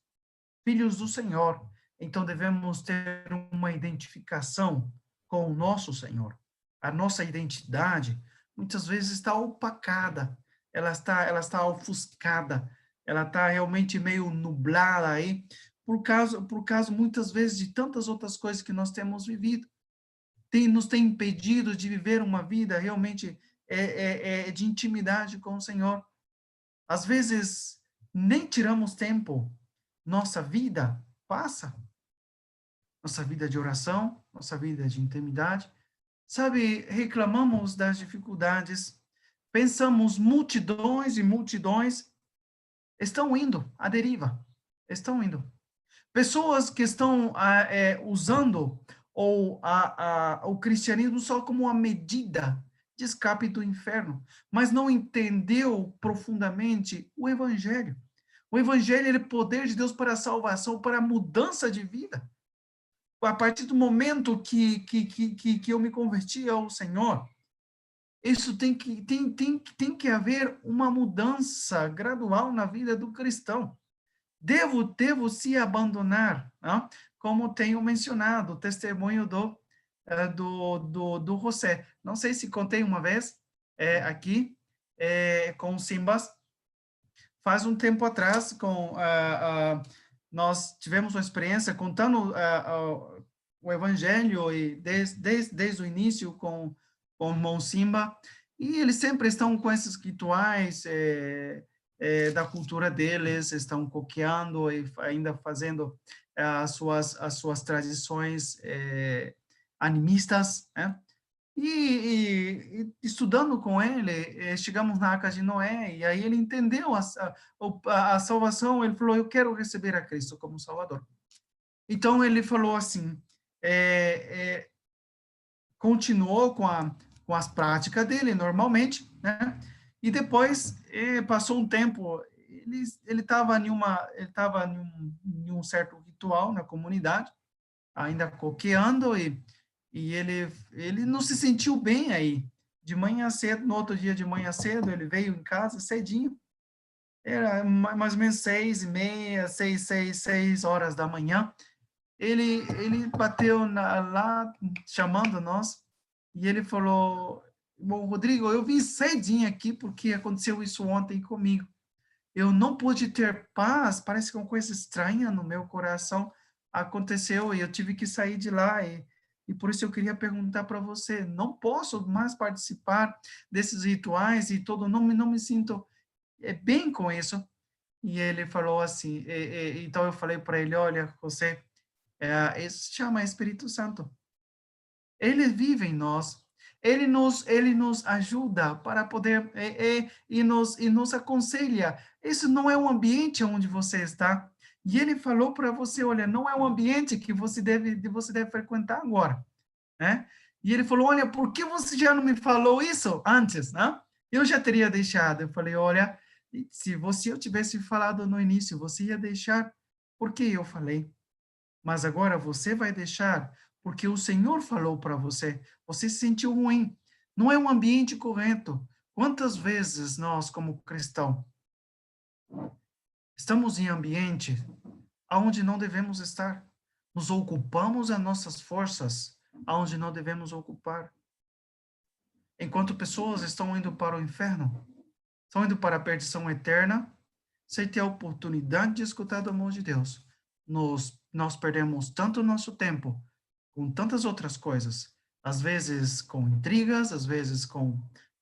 filhos do Senhor, então devemos ter uma identificação com o nosso Senhor. A nossa identidade muitas vezes está opacada, ela está ofuscada, ela está realmente meio nublada aí, por causa muitas vezes de tantas outras coisas que nós temos vivido. Nos tem impedido de viver uma vida realmente de intimidade com o Senhor. Às vezes, nem tiramos tempo, nossa vida passa, nossa vida de oração, nossa vida de intimidade. Sabe, reclamamos das dificuldades, pensamos multidões e multidões estão indo à deriva, estão indo. Pessoas que estão usando o cristianismo só como uma medida de escape do inferno, mas não entendeu profundamente o evangelho. O evangelho é o poder de Deus para a salvação, para a mudança de vida. A partir do momento que eu me converti ao Senhor, isso tem que haver uma mudança gradual na vida do cristão. devo se abandonar, não? Como tenho mencionado, o testemunho do José. Não sei se contei uma vez aqui com o Simbas. Faz um tempo atrás, nós tivemos uma experiência contando o Evangelho e desde o início com o irmão Simba, e eles sempre estão com esses rituais da cultura deles, estão coqueando e ainda fazendo as suas tradições animistas, né? E estudando com ele, chegamos na Arca de Noé, e aí ele entendeu a salvação, ele falou, eu quero receber a Cristo como Salvador. Então, ele falou assim, continuou com as práticas dele, normalmente, né? E depois, passou um tempo, ele estava em um certo ritual na comunidade, ainda coqueando, e ele não se sentiu bem aí. De manhã cedo, no outro dia de manhã cedo, ele veio em casa cedinho, era mais ou menos 6:30, 6 horas da manhã. Ele bateu lá, chamando nós, e ele falou, bom, Rodrigo, eu vim cedinho aqui porque aconteceu isso ontem comigo. Eu não pude ter paz, parece que uma coisa estranha no meu coração aconteceu e eu tive que sair de lá e por isso eu queria perguntar para você, não posso mais participar desses rituais e todo, não me sinto bem com isso. E ele falou assim, então eu falei para ele, olha, você, isso se chama Espírito Santo. Ele vive em nós. Ele nos ajuda para poder e nos aconselha. Isso não é um ambiente onde você está. E ele falou para você, olha, não é um ambiente que você deve frequentar agora, né? E ele falou, olha, por que você já não me falou isso antes, né? Eu já teria deixado. Eu falei, olha, se eu tivesse falado no início, você ia deixar porque eu falei. Mas agora você vai deixar porque o Senhor falou para você. Você se sentiu ruim. Não é um ambiente correto. Quantas vezes nós, como cristãos, estamos em ambiente onde não devemos estar? Nos ocupamos as nossas forças onde não devemos ocupar. Enquanto pessoas estão indo para o inferno, estão indo para a perdição eterna, sem ter a oportunidade de escutar do amor de Deus. Nós perdemos tanto nosso tempo com tantas outras coisas, às vezes com intrigas, às vezes com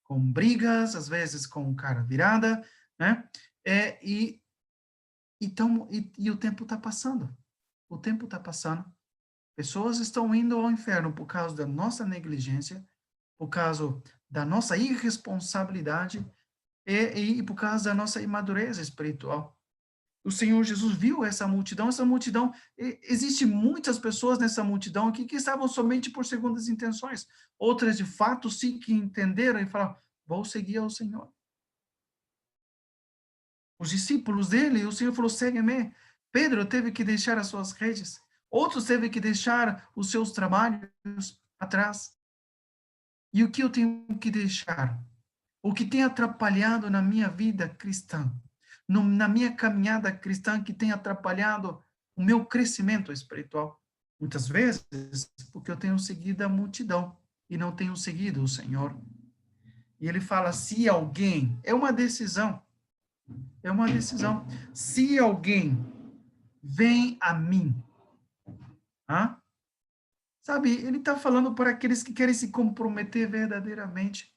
brigas, às vezes com cara virada, né? Então, o tempo está passando. O tempo está passando. Pessoas estão indo ao inferno por causa da nossa negligência, por causa da nossa irresponsabilidade e por causa da nossa imadurez espiritual. O Senhor Jesus viu essa multidão, existe muitas pessoas nessa multidão aqui que estavam somente por segundas intenções, outras de fato sim que entenderam e falaram, vou seguir ao Senhor. Os discípulos dele, o Senhor falou, segue-me. Pedro teve que deixar as suas redes, outros teve que deixar os seus trabalhos atrás. E o que eu tenho que deixar? O que tem atrapalhado na minha vida cristã? Na minha caminhada cristã que tem atrapalhado o meu crescimento espiritual. Muitas vezes, porque eu tenho seguido a multidão e não tenho seguido o Senhor. E ele fala, se alguém, é uma decisão, se alguém vem a mim, sabe, ele está falando para aqueles que querem se comprometer verdadeiramente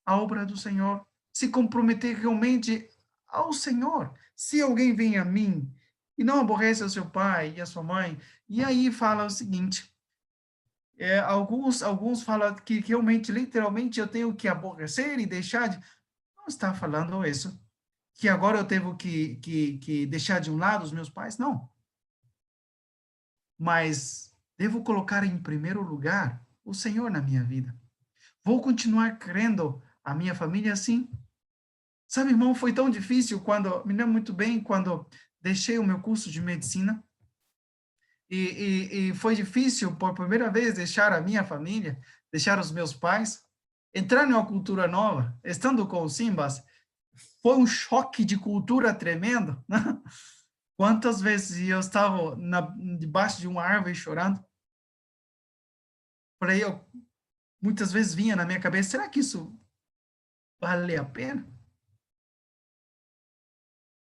à obra do Senhor, se comprometer realmente ao Senhor. Se alguém vem a mim e não aborrece o seu pai e a sua mãe, e aí fala o seguinte, alguns falam que realmente, literalmente, eu tenho que aborrecer e deixar de... Não está falando isso. Que agora eu tenho que deixar de um lado os meus pais? Não. Mas devo colocar em primeiro lugar o Senhor na minha vida. Vou continuar crendo a minha família assim? Sabe, irmão, foi tão difícil me lembro muito bem, quando deixei o meu curso de medicina, e foi difícil, por primeira vez, deixar a minha família, deixar os meus pais, entrar em uma cultura nova, estando com os Simbas, foi um choque de cultura tremendo, né? Quantas vezes eu estava debaixo de uma árvore chorando? Por aí eu muitas vezes vinha na minha cabeça, será que isso vale a pena?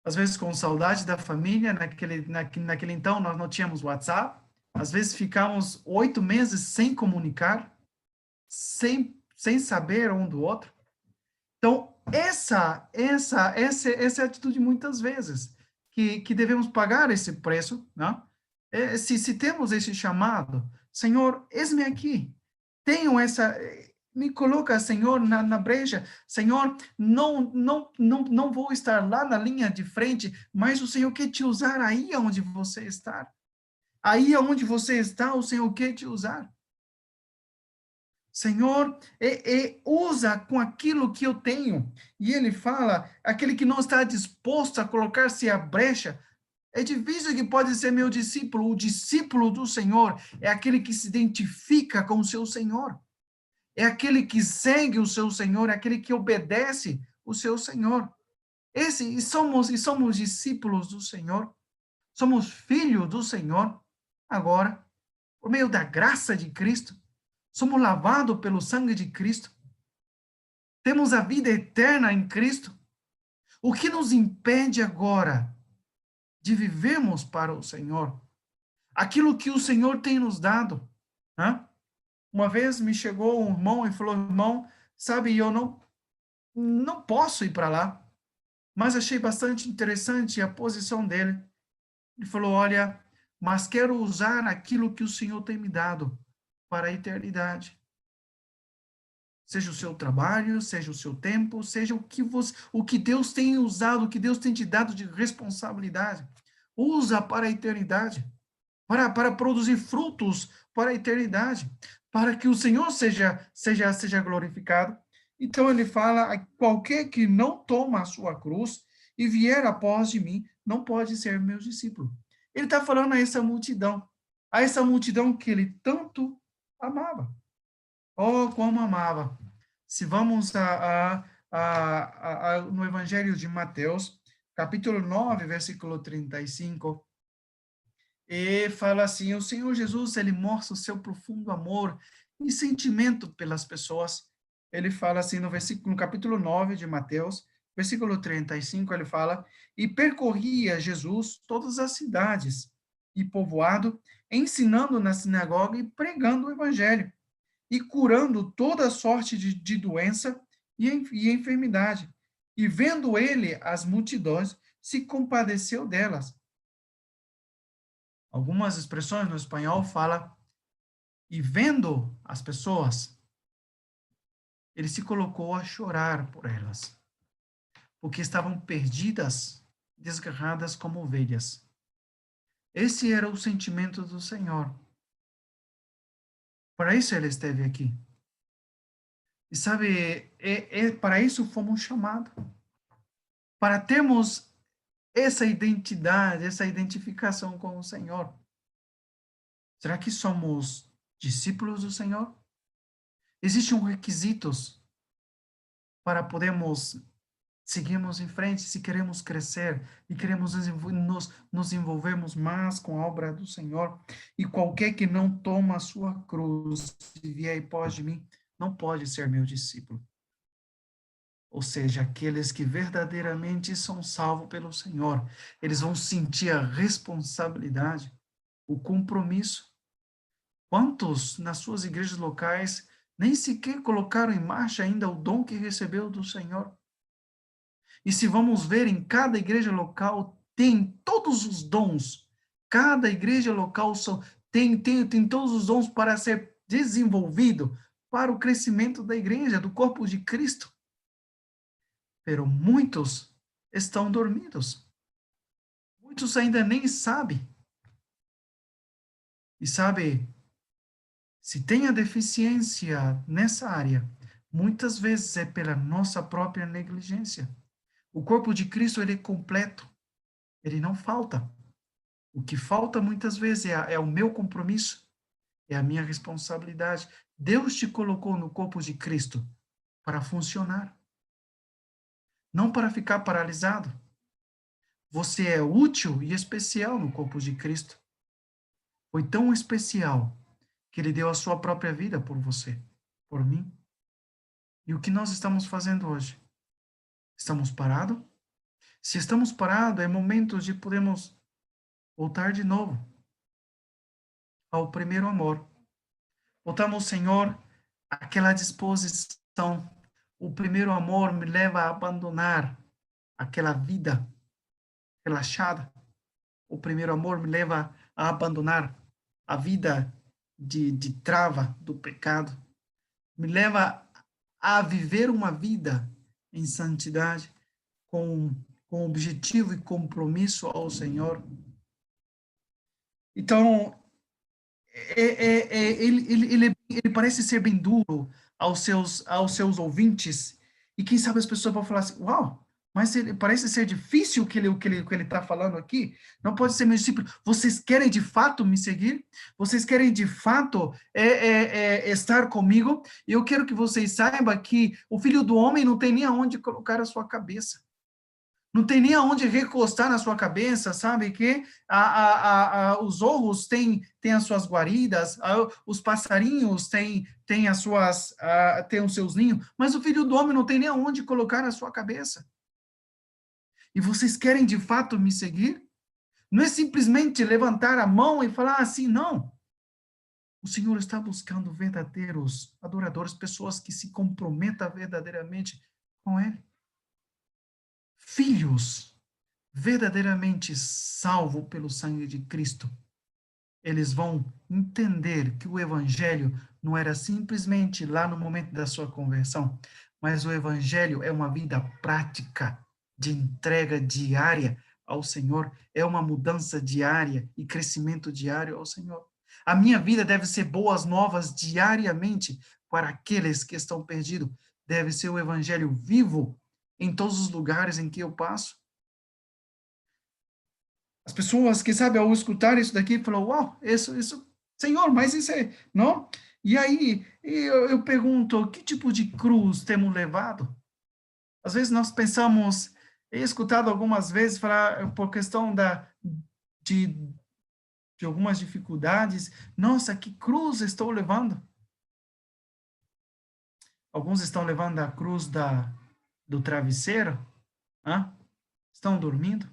Às vezes com saudade da família, naquele então nós não tínhamos WhatsApp, às vezes ficamos 8 meses sem comunicar, sem saber um do outro. Então, essa é a atitude muitas vezes, que devemos pagar esse preço, né? Se temos esse chamado, Senhor, eis-me aqui, tenho me coloca, Senhor, na brecha, Senhor, não vou estar lá na linha de frente, mas o Senhor quer te usar aí onde você está. Aí onde você está, o Senhor quer te usar. Senhor, usa com aquilo que eu tenho. E ele fala, aquele que não está disposto a colocar-se à brecha, é difícil que pode ser meu discípulo. O discípulo do Senhor é aquele que se identifica com o seu Senhor. É aquele que segue o seu Senhor, é aquele que obedece o seu Senhor. Somos discípulos do Senhor. Somos filhos do Senhor. Agora, por meio da graça de Cristo, somos lavados pelo sangue de Cristo. Temos a vida eterna em Cristo. O que nos impede agora de vivermos para o Senhor? Aquilo que o Senhor tem nos dado. Né? Uma vez me chegou um irmão e falou, irmão, sabe, eu não posso ir para lá, mas achei bastante interessante a posição dele. Ele falou, olha, mas quero usar aquilo que o Senhor tem me dado para a eternidade. Seja o seu trabalho, seja o seu tempo, seja o que Deus tem usado, o que Deus tem te dado de responsabilidade. Usa para a eternidade, para produzir frutos para a eternidade, para que o Senhor seja glorificado. Então ele fala, qualquer que não toma a sua cruz e vier após de mim, não pode ser meu discípulo. Ele está falando a essa multidão que ele tanto amava. Oh, como amava. Se vamos no Evangelho de Mateus, capítulo 9, versículo 35, e fala assim, o Senhor Jesus, ele mostra o seu profundo amor e sentimento pelas pessoas. Ele fala assim no capítulo 9 de Mateus, versículo 35, ele fala, e percorria Jesus todas as cidades e povoado, ensinando na sinagoga e pregando o evangelho e curando toda sorte de doença e enfermidade. E vendo ele as multidões, se compadeceu delas. Algumas expressões no espanhol fala e vendo as pessoas, ele se colocou a chorar por elas, porque estavam perdidas, desgarradas como ovelhas. Esse era o sentimento do Senhor. Para isso ele esteve aqui. E sabe, para isso fomos chamados. Para termos essa identidade, essa identificação com o Senhor. Será que somos discípulos do Senhor? Existem requisitos para podermos seguirmos em frente, se queremos crescer e queremos nos envolvermos mais com a obra do Senhor. E qualquer que não toma a sua cruz e vier após de mim, não pode ser meu discípulo. Ou seja, aqueles que verdadeiramente são salvos pelo Senhor, eles vão sentir a responsabilidade, o compromisso. Quantos nas suas igrejas locais nem sequer colocaram em marcha ainda o dom que recebeu do Senhor? E se vamos ver em cada igreja local, tem todos os dons. Cada igreja local tem todos os dons para ser desenvolvido para o crescimento da igreja, do corpo de Cristo. Pero muitos estão dormidos. Muitos ainda nem sabem. E sabe, se tem a deficiência nessa área, muitas vezes é pela nossa própria negligência. O corpo de Cristo, ele é completo. Ele não falta. O que falta muitas vezes é o meu compromisso, é a minha responsabilidade. Deus te colocou no corpo de Cristo para funcionar. Não para ficar paralisado. Você é útil e especial no corpo de Cristo. Foi tão especial que ele deu a sua própria vida por você, por mim. E o que nós estamos fazendo hoje? Estamos parados? Se estamos parados, é momento de podermos voltar de novo ao primeiro amor. Voltamos, Senhor, àquela disposição. O primeiro amor me leva a abandonar aquela vida relaxada. O primeiro amor me leva a abandonar a vida de trava do pecado. Me leva a viver uma vida em santidade, com objetivo e compromisso ao Senhor. Então, ele parece ser bem duro aos seus ouvintes, e quem sabe as pessoas vão falar assim, uau, mas ele parece ser difícil o que ele está falando aqui, não pode ser meu discípulo. Vocês querem de fato me seguir? Vocês querem de fato estar comigo? E eu quero que vocês saibam que o Filho do Homem não tem nem aonde colocar a sua cabeça. Não tem nem aonde recostar na sua cabeça, sabe? Que os ouros têm as suas guaridas, os passarinhos têm têm os seus ninhos, mas o Filho do Homem não tem nem aonde colocar a sua cabeça. E vocês querem de fato me seguir? Não é simplesmente levantar a mão e falar assim, não. O Senhor está buscando verdadeiros adoradores, pessoas que se comprometam verdadeiramente com Ele. Filhos verdadeiramente salvos pelo sangue de Cristo, eles vão entender que o evangelho não era simplesmente lá no momento da sua conversão, mas o evangelho é uma vida prática de entrega diária ao Senhor, é uma mudança diária e crescimento diário ao Senhor. A minha vida deve ser boas novas diariamente para aqueles que estão perdidos. Deve ser o evangelho vivo em todos os lugares em que eu passo. As pessoas que, sabe, ao escutar isso daqui, falam, uau, isso, Senhor, mas isso é, não? E aí, eu pergunto, que tipo de cruz temos levado? Às vezes nós pensamos, he escutado algumas vezes falar, por questão de algumas dificuldades, nossa, que cruz estou levando? Alguns estão levando a cruz do travesseiro, hein? Estão dormindo.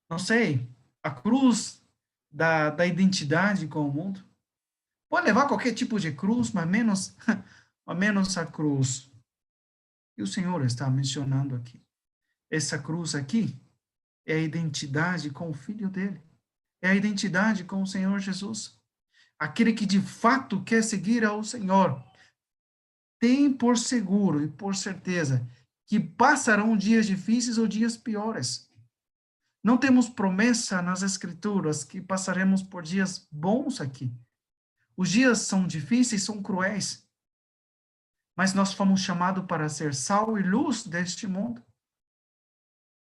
Não sei, a cruz da identidade com o mundo. Pode levar qualquer tipo de cruz, mas menos a cruz. E o Senhor está mencionando aqui. Essa cruz aqui é a identidade com o Filho dele. É a identidade com o Senhor Jesus. Aquele que de fato quer seguir ao Senhor, tem por seguro e por certeza que passarão dias difíceis ou dias piores. Não temos promessa nas Escrituras que passaremos por dias bons aqui. Os dias são difíceis, são cruéis. Mas nós fomos chamados para ser sal e luz deste mundo.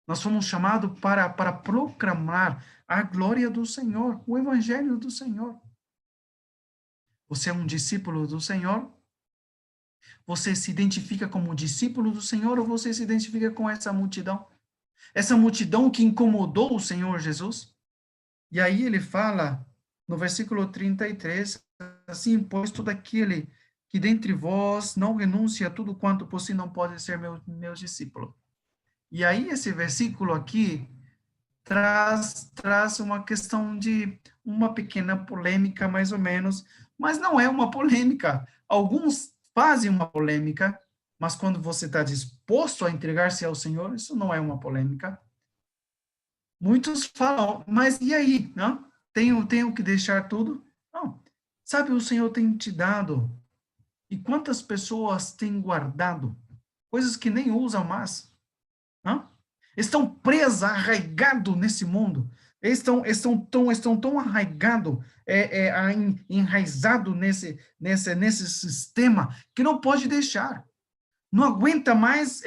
Nós fomos chamados para proclamar a glória do Senhor, o evangelho do Senhor. Você é um discípulo do Senhor? Você se identifica como discípulo do Senhor ou você se identifica com essa multidão? Essa multidão que incomodou o Senhor Jesus? E aí ele fala, no versículo 33, assim, pois todo aquele que dentre vós não renuncia a tudo quanto por si não pode ser meu discípulo. E aí esse versículo aqui traz uma questão de uma pequena polêmica, mais ou menos, mas não é uma polêmica. Alguns fazem uma polêmica, mas quando você está disposto a entregar-se ao Senhor, isso não é uma polêmica. Muitos falam, mas e aí? Não? Tenho que deixar tudo? Não. Sabe, o Senhor tem te dado. E quantas pessoas têm guardado coisas que nem usam mais? Não? Estão presas, arraigados nesse mundo. Estão tão arraigados, enraizados nesse sistema, que não pode deixar. Não aguenta mais,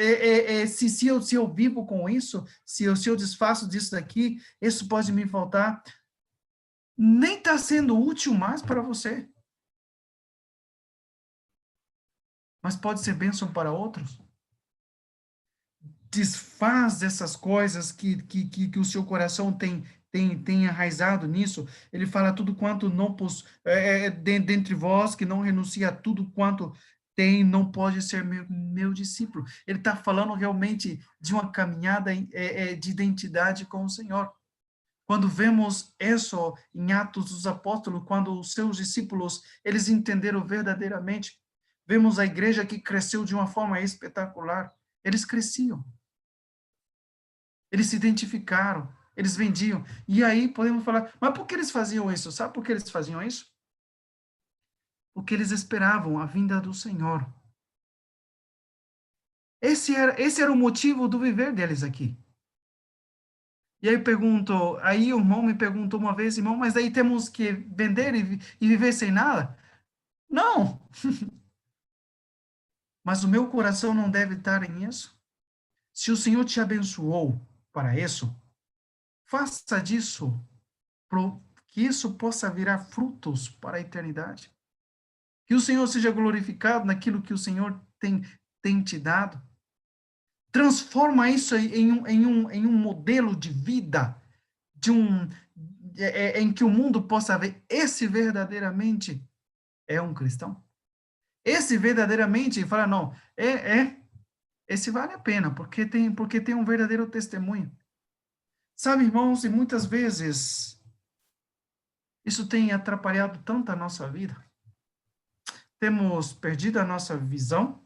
se eu vivo com isso, se eu desfaço disso daqui, isso pode me faltar. Nem está sendo útil mais para você. Mas pode ser bênção para outros. desfaz dessas coisas que o seu coração tem enraizado nisso. Ele fala tudo quanto não dentre vós que não renuncia a tudo quanto tem, não pode ser meu discípulo. Ele está falando realmente de uma caminhada de identidade com o Senhor. Quando vemos isso em Atos dos Apóstolos, quando os seus discípulos, eles entenderam verdadeiramente, vemos a igreja que cresceu de uma forma espetacular. Eles cresciam. Eles se identificaram, eles vendiam. E aí podemos falar, mas por que eles faziam isso? Sabe por que eles faziam isso? Porque eles esperavam a vinda do Senhor. Esse era o motivo do viver deles aqui. E aí aí o irmão me perguntou uma vez, irmão, mas aí temos que vender e viver sem nada? Não! Mas o meu coração não deve estar em isso. Se o Senhor te abençoou para isso, faça disso, que isso possa virar frutos para a eternidade. Que o Senhor seja glorificado naquilo que o Senhor tem te dado. Transforma isso em um modelo de vida, em que o mundo possa ver esse verdadeiramente é um cristão. Esse verdadeiramente fala, não, esse vale a pena, porque tem um verdadeiro testemunho. Sabe, irmãos, e muitas vezes isso tem atrapalhado tanto a nossa vida. Temos perdido a nossa visão,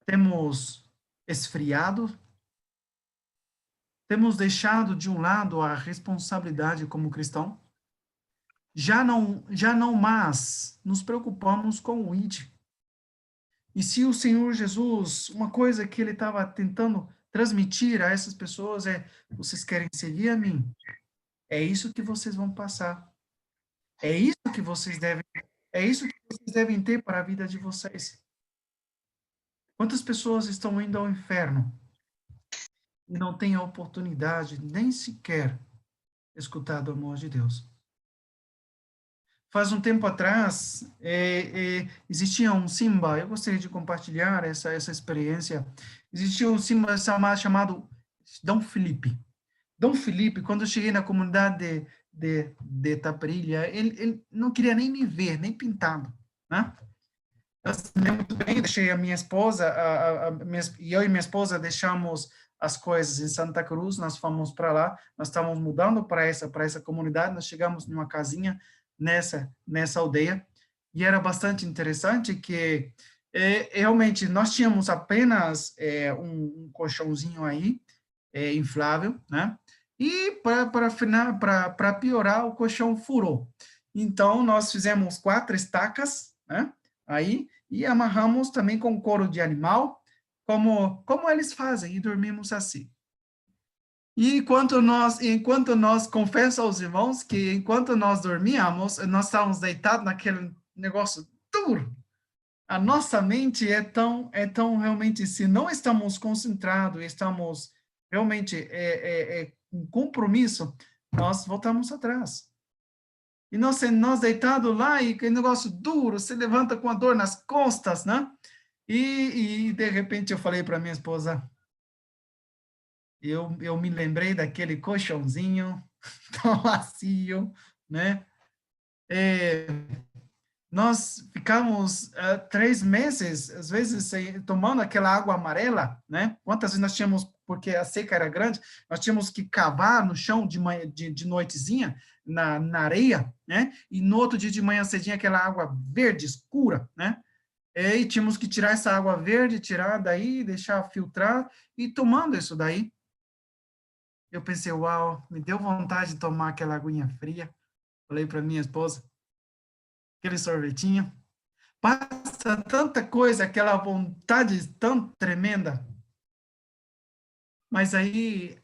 temos esfriado, temos deixado de um lado a responsabilidade como cristão, já não mais nos preocupamos com o ID. E se o Senhor Jesus, uma coisa que ele estava tentando transmitir a essas pessoas vocês querem seguir a mim, é isso que vocês vão passar. É isso que vocês devem ter para a vida de vocês. Quantas pessoas estão indo ao inferno e não têm a oportunidade nem sequer escutar do amor de Deus? Faz um tempo atrás, existia um Simba, eu gostaria de compartilhar essa experiência. Existia um Simba chamado Dom Felipe. Dom Felipe, quando eu cheguei na comunidade de Taprilha, ele não queria nem me ver, nem pintado, né? Eu lembro muito bem, deixei a minha esposa, e eu e minha esposa deixamos as coisas em Santa Cruz, nós fomos para lá, nós estávamos mudando para essa comunidade, nós chegamos numa casinha nessa aldeia, e era bastante interessante que realmente nós tínhamos apenas um colchãozinho aí, inflável, né? E para piorar, o colchão furou. Então, nós fizemos 4 estacas, né? Aí, e amarramos também com couro de animal, como eles fazem, e dormimos assim. E enquanto nós confesso aos irmãos que enquanto nós dormíamos, nós estávamos deitados naquele negócio duro. A nossa mente é tão realmente, se não estamos concentrados, estamos realmente com compromisso, nós voltamos atrás. E nós deitados lá, e aquele negócio duro, se levanta com a dor nas costas, né? E de repente eu falei para minha esposa, eu me lembrei daquele colchãozinho tão macio, né? Nós ficamos 3 meses, às vezes, tomando aquela água amarela, né? Quantas vezes nós tínhamos, porque a seca era grande, nós tínhamos que cavar no chão de noitezinha, na areia, né? E no outro dia de manhã cedinha, aquela água verde, escura, né? E tínhamos que tirar essa água verde, tirar daí, deixar filtrar, e tomando isso daí. Eu pensei, uau, me deu vontade de tomar aquela aguinha fria. Falei para minha esposa, aquele sorvetinho. Passa tanta coisa, aquela vontade tão tremenda. Mas aí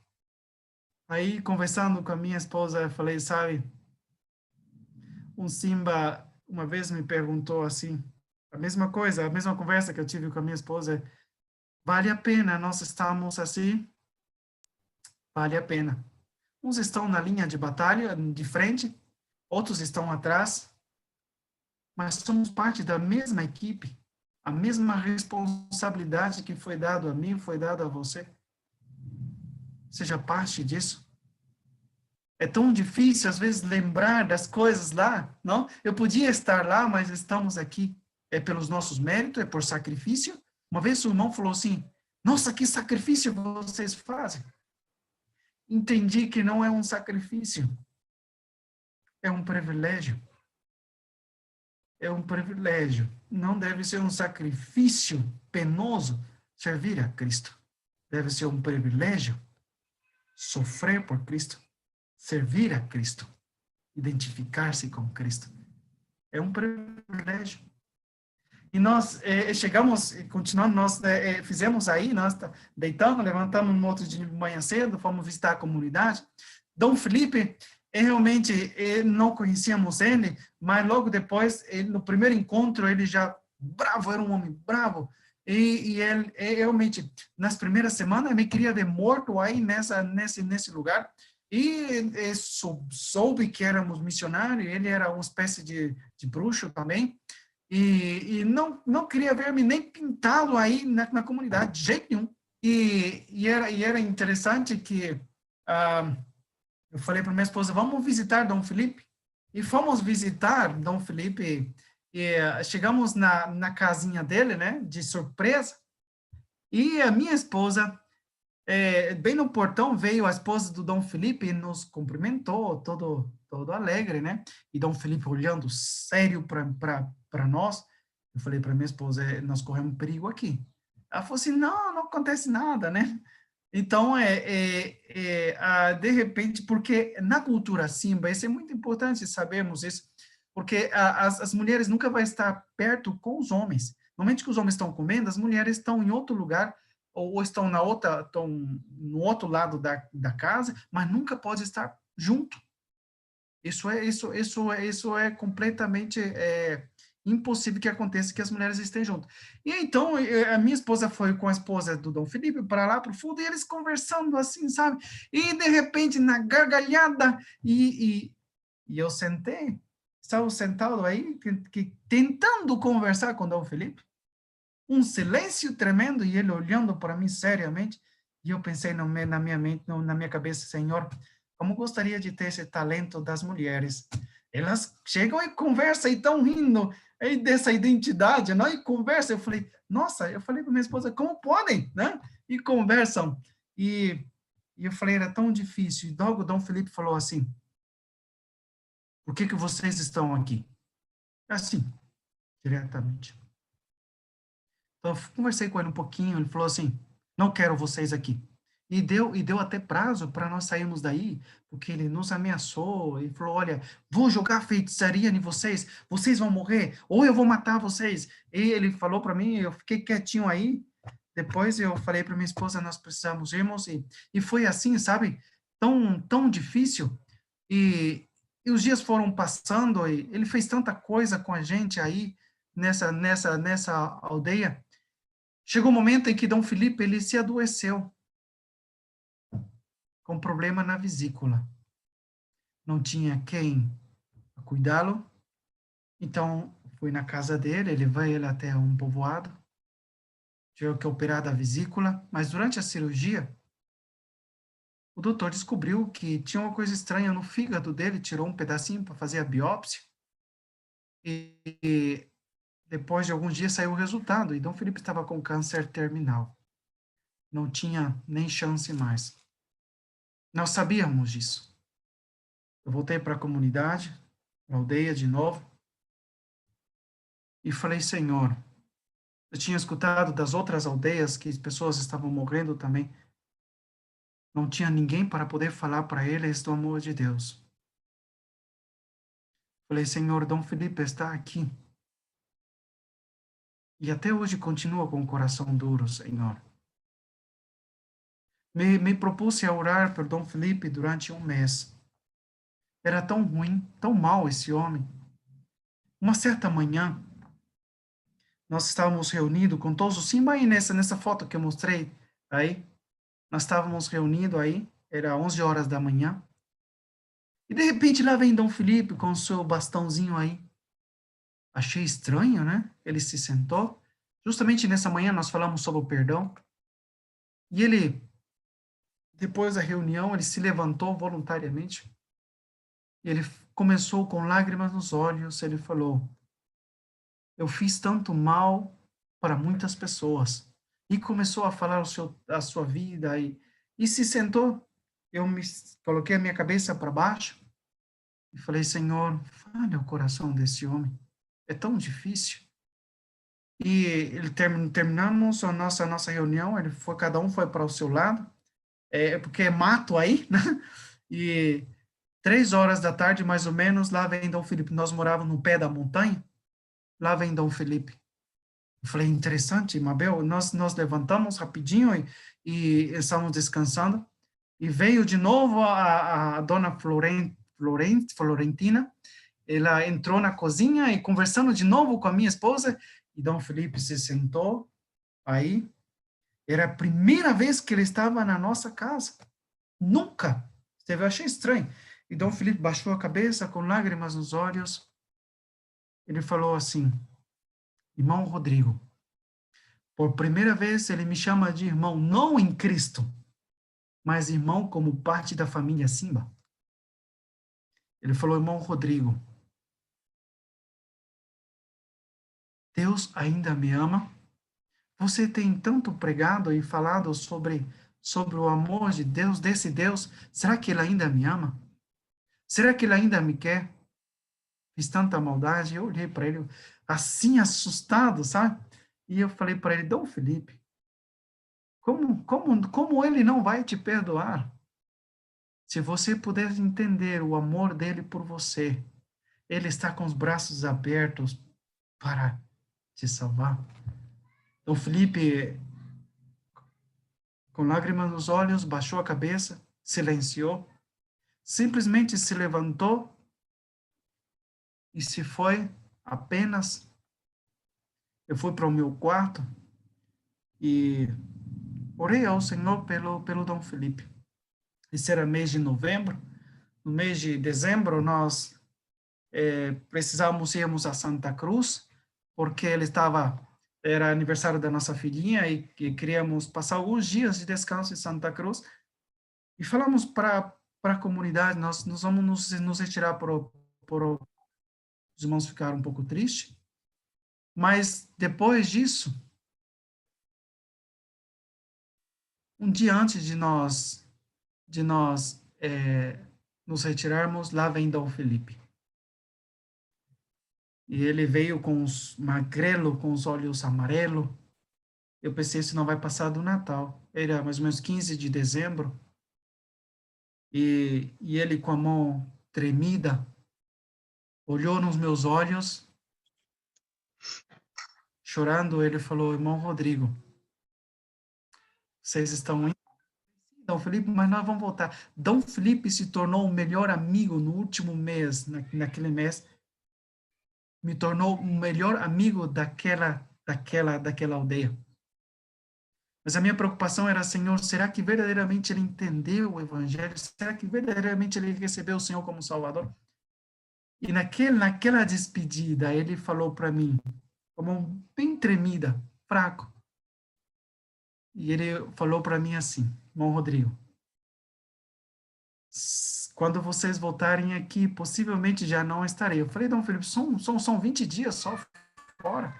conversando com a minha esposa, eu falei, sabe, um Simba uma vez me perguntou assim, a mesma coisa, a mesma conversa que eu tive com a minha esposa, vale a pena nós estamos assim? Vale a pena. Uns estão na linha de batalha, de frente, outros estão atrás, mas somos parte da mesma equipe. A mesma responsabilidade que foi dada a mim, foi dada a você. Seja parte disso. É tão difícil, às vezes, lembrar das coisas lá, não? Eu podia estar lá, mas estamos aqui. É pelos nossos méritos, é por sacrifício. Uma vez o irmão falou assim, nossa, que sacrifício vocês fazem. Entendi que não é um sacrifício. É um privilégio. É um privilégio. Não deve ser um sacrifício penoso servir a Cristo. Deve ser um privilégio sofrer por Cristo, servir a Cristo, identificar-se com Cristo. É um privilégio. E nós chegamos, continuando, nós fizemos aí, nós deitamos, levantamos no outro dia de manhã cedo, fomos visitar a comunidade. Dom Felipe, realmente, não conhecíamos ele, mas logo depois, no primeiro encontro, ele já bravo, era um homem bravo, e ele realmente, nas primeiras semanas, me queria ver morto aí nesse lugar, e soube que éramos missionários, ele era uma espécie de bruxo também, e não queria ver-me nem pintá-lo aí na comunidade, de jeito nenhum. E era interessante que eu falei para minha esposa, vamos visitar Dom Felipe? E fomos visitar Dom Felipe e chegamos na casinha dele, né, de surpresa, e a minha esposa, bem no portão, veio a esposa do Dom Felipe e nos cumprimentou, todo alegre, né? E Dom Felipe olhando sério para nós. Eu falei para minha esposa, nós corremos perigo aqui. Ela falou assim, não acontece nada, né? Então, de repente, porque na cultura Simba, isso é muito importante sabermos isso, porque as mulheres nunca vão estar perto com os homens. No momento que os homens estão comendo, as mulheres estão em outro lugar, ou estão estão no outro lado da casa, mas nunca pode estar junto. Isso é completamente impossível que aconteça que as mulheres estejam juntas. E então, a minha esposa foi com a esposa do Dom Felipe para lá para o fundo, e eles conversando assim, sabe? E, de repente, na gargalhada, e eu estava sentado aí, tentando conversar com o Dom Felipe, um silêncio tremendo, e ele olhando para mim seriamente, e eu pensei na minha mente, na minha cabeça, Senhor, como gostaria de ter esse talento das mulheres. Elas chegam e conversam e estão rindo aí dessa identidade, não? E conversam. Eu falei, nossa, eu falei para minha esposa, como podem, né? E conversam. E eu falei, era tão difícil. E logo Dom Felipe falou assim, por que vocês estão aqui? Assim, diretamente. Então, eu conversei com ele um pouquinho, ele falou assim, não quero vocês aqui. E deu até prazo para nós sairmos daí, porque ele nos ameaçou e falou, olha, vou jogar feitiçaria em vocês, vocês vão morrer, ou eu vou matar vocês. E ele falou para mim, eu fiquei quietinho aí, depois eu falei para minha esposa, nós precisamos irmos, e foi assim, sabe, tão difícil, e os dias foram passando, e ele fez tanta coisa com a gente aí, nessa aldeia. Chegou um momento em que Dom Felipe, ele se adoeceu, com problema na vesícula. Não tinha quem cuidá-lo, então fui na casa dele, levei ele até um povoado, tive que operar da vesícula, mas durante a cirurgia, o doutor descobriu que tinha uma coisa estranha no fígado dele, tirou um pedacinho para fazer a biópsia, e depois de alguns dias saiu o resultado, e Dom Felipe estava com câncer terminal. Não tinha nem chance mais. Nós sabíamos disso. Eu voltei para a comunidade, a aldeia de novo, e falei, Senhor, eu tinha escutado das outras aldeias que as pessoas estavam morrendo também. Não tinha ninguém para poder falar para eles do amor de Deus. Falei, Senhor, Dom Felipe está aqui. E até hoje continua com o coração duro, Senhor. Me propus a orar por Dom Felipe durante um mês. Era tão ruim, tão mal esse homem. Uma certa manhã, nós estávamos reunidos com todos os Simba aí nessa foto que eu mostrei aí. Nós estávamos reunidos aí, era 11 horas da manhã. E de repente lá vem Dom Felipe com o seu bastãozinho aí. Achei estranho, né? Ele se sentou, Justamente nessa manhã nós falamos sobre o perdão. E ele, depois da reunião, ele se levantou voluntariamente. E ele começou com lágrimas nos olhos. Ele falou: eu fiz tanto mal para muitas pessoas. E começou a falar a sua vida e se sentou. Eu me coloquei a minha cabeça para baixo e falei: Senhor, fale o coração desse homem. É tão difícil. E ele terminamos a nossa reunião. Cada um foi para o seu lado. Porque é mato aí, né? E 3 horas da tarde, mais ou menos, lá vem Dom Felipe. Nós morávamos no pé da montanha. Lá vem Dom Felipe. Eu falei: interessante, Mabel. Nós levantamos rapidinho e estávamos descansando. E veio de novo a dona Florentina. Ela entrou na cozinha e conversando de novo com a minha esposa. E Dom Felipe se sentou aí. Era a primeira vez que ele estava na nossa casa. Nunca. Eu achei estranho. E Dom Felipe baixou a cabeça com lágrimas nos olhos. Ele falou assim: irmão Rodrigo, por primeira vez ele me chama de irmão, não em Cristo, mas irmão como parte da família Simba. Ele falou: irmão Rodrigo, Deus ainda me ama. Você tem tanto pregado e falado sobre o amor de Deus, desse Deus. Será que ele ainda me ama? Será que ele ainda me quer? Fiz tanta maldade. Eu olhei para ele assim, assustado, sabe? E eu falei para ele: Dom Felipe, como ele não vai te perdoar? Se você puder entender o amor dele por você, ele está com os braços abertos para te salvar. Dom Felipe, com lágrimas nos olhos, baixou a cabeça, silenciou, simplesmente se levantou e se foi. Apenas eu fui para o meu quarto e orei ao Senhor pelo Dom Felipe. Esse era mês de novembro. No mês de dezembro, nós precisávamos irmos a Santa Cruz, porque era aniversário da nossa filhinha e queríamos passar alguns dias de descanso em Santa Cruz. E falamos para a comunidade: nós vamos nos retirar os irmãos ficaram um pouco tristes. Mas depois disso, um dia antes de nós nos retirarmos, lá vem Dom Felipe. E ele veio com os magrelo, com os olhos amarelos. Eu pensei: isso não vai passar do Natal. Era mais ou menos 15 de dezembro. E ele, com a mão tremida, olhou nos meus olhos, chorando. Ele falou: irmão Rodrigo, vocês estão indo? Dom Felipe, mas nós vamos voltar. Dom Felipe se tornou o melhor amigo no último mês, naquele mês. Me tornou o melhor amigo daquela aldeia. Mas a minha preocupação era: Senhor, será que verdadeiramente ele entendeu o Evangelho? Será que verdadeiramente ele recebeu o Senhor como Salvador? E naquela despedida, ele falou para mim, como bem tremida, fraco. E ele falou para mim assim: irmão Rodrigo, quando vocês voltarem aqui, possivelmente já não estarei. Eu falei: Dom Felipe, são 20 dias só fora.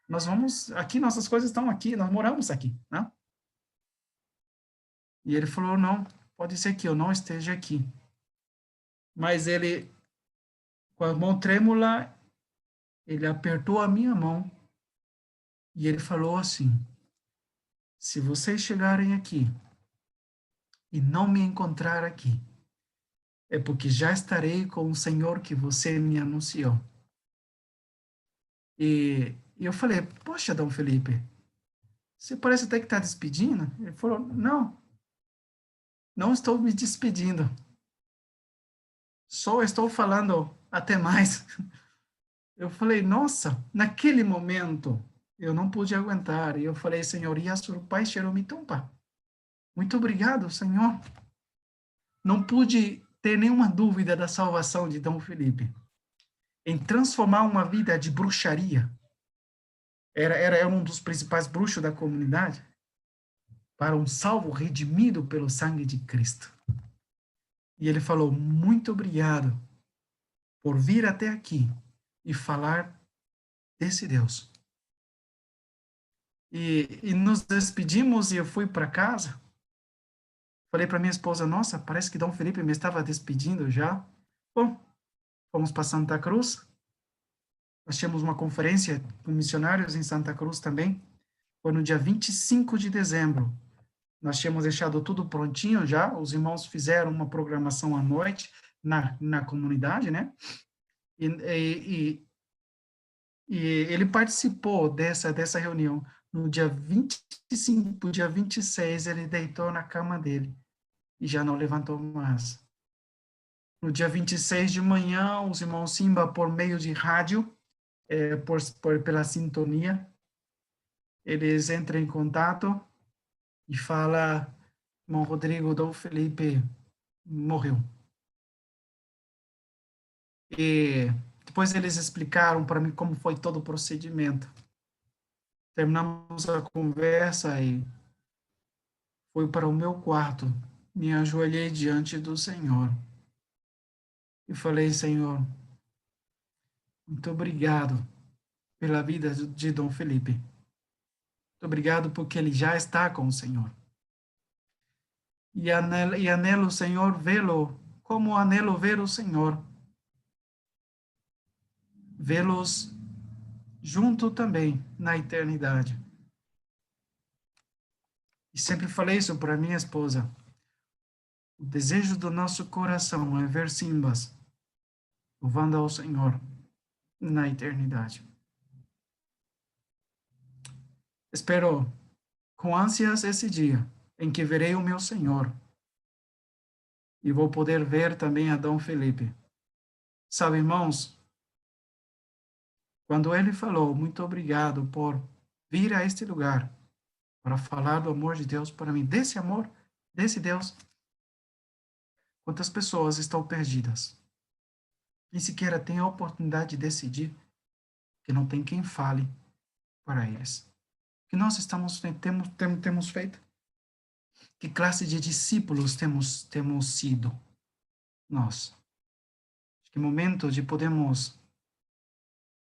Nós vamos, aqui nossas coisas estão aqui, nós moramos aqui, né? E ele falou: não, pode ser que eu não esteja aqui. Mas ele, com a mão trêmula, ele apertou a minha mão e ele falou assim: se vocês chegarem aqui e não me encontrar aqui, é porque já estarei com o Senhor que você me anunciou. E eu falei: poxa, Dom Felipe, você parece até que está despedindo. Ele falou: não estou me despedindo. Só estou falando até mais. Eu falei: nossa, naquele momento eu não pude aguentar. E eu falei: Senhor, Pai Xeromitumpa. Muito obrigado, Senhor. Não pude ter nenhuma dúvida da salvação de Dom Felipe. Em transformar uma vida de bruxaria, era um dos principais bruxos da comunidade, para um salvo redimido pelo sangue de Cristo. E ele falou: muito obrigado por vir até aqui e falar desse Deus. E nos despedimos e eu fui para casa. Falei para minha esposa: nossa, parece que Dom Felipe me estava despedindo já. Bom, fomos para Santa Cruz. Nós tínhamos uma conferência com missionários em Santa Cruz também. Foi no dia 25 de dezembro. Nós tínhamos deixado tudo prontinho já. Os irmãos fizeram uma programação à noite na comunidade, né? E ele participou dessa reunião. No dia 25, dia 26, ele deitou na cama dele e já não levantou mais. No dia 26 de manhã, os irmãos Simba, por meio de rádio, pela sintonia, eles entram em contato e falam: irmão Rodrigo, Dom Felipe morreu. E depois eles explicaram para mim como foi todo o procedimento. Terminamos a conversa e fui para o meu quarto, me ajoelhei diante do Senhor e falei: Senhor, muito obrigado pela vida de Dom Felipe. Muito obrigado porque ele já está com o Senhor. E anelo, Senhor, vê-lo como anelo ver o Senhor. Vê-los junto também na eternidade. E sempre falei isso para minha esposa. O desejo do nosso coração é ver Simbas louvando ao Senhor na eternidade. Espero com ânsias esse dia em que verei o meu Senhor e vou poder ver também a Dom Felipe. Sabe, irmãos, quando ele falou: muito obrigado por vir a este lugar para falar do amor de Deus para mim, desse amor, desse Deus, quantas pessoas estão perdidas? Nem sequer têm a oportunidade de decidir, que não tem quem fale para eles. O que nós temos feito? Que classe de discípulos temos sido nós? Acho que é momento de podermos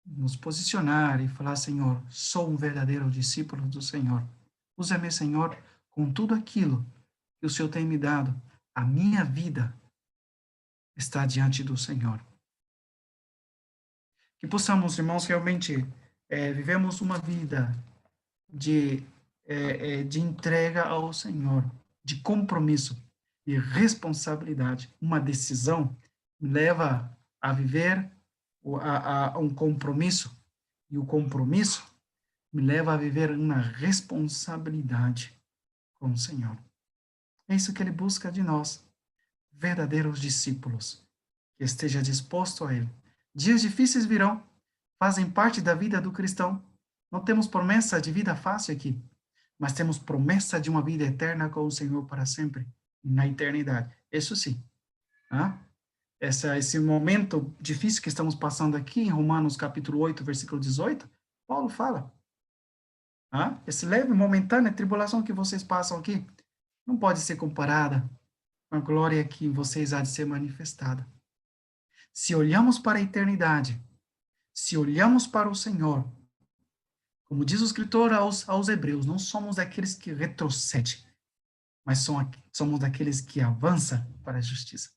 nos posicionar e falar: Senhor, sou um verdadeiro discípulo do Senhor. Usa-me, Senhor, com tudo aquilo que o Senhor tem me dado. A minha vida está diante do Senhor. Que possamos, irmãos, realmente vivemos uma vida de entrega ao Senhor, de compromisso e responsabilidade. Uma decisão me leva a viver a um compromisso, e o compromisso me leva a viver uma responsabilidade com o Senhor. É isso que Ele busca de nós, verdadeiros discípulos, que esteja disposto a Ele. Dias difíceis virão, fazem parte da vida do cristão. Não temos promessa de vida fácil aqui, mas temos promessa de uma vida eterna com o Senhor para sempre, na eternidade. Isso sim. Esse momento difícil que estamos passando aqui, em Romanos capítulo 8, versículo 18, Paulo fala. Esse leve, momentânea tribulação que vocês passam aqui, não pode ser comparada com a glória que em vocês há de ser manifestada. Se olhamos para a eternidade, se olhamos para o Senhor, como diz o escritor aos Hebreus, não somos daqueles que retrocedem, mas somos daqueles que avançam para a justiça.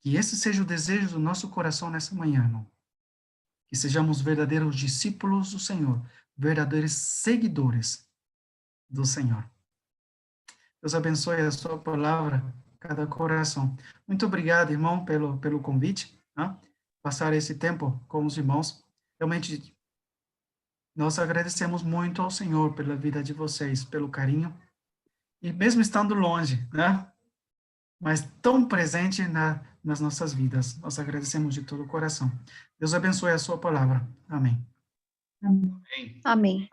Que esse seja o desejo do nosso coração nessa manhã, irmão. Que sejamos verdadeiros discípulos do Senhor, verdadeiros seguidores do Senhor. Deus abençoe a sua palavra, cada coração. Muito obrigado, irmão, pelo convite, passar esse tempo com os irmãos. Realmente, nós agradecemos muito ao Senhor pela vida de vocês, pelo carinho, e mesmo estando longe, mas tão presente nas nossas vidas. Nós agradecemos de todo o coração. Deus abençoe a sua palavra. Amém. Amém. Amém.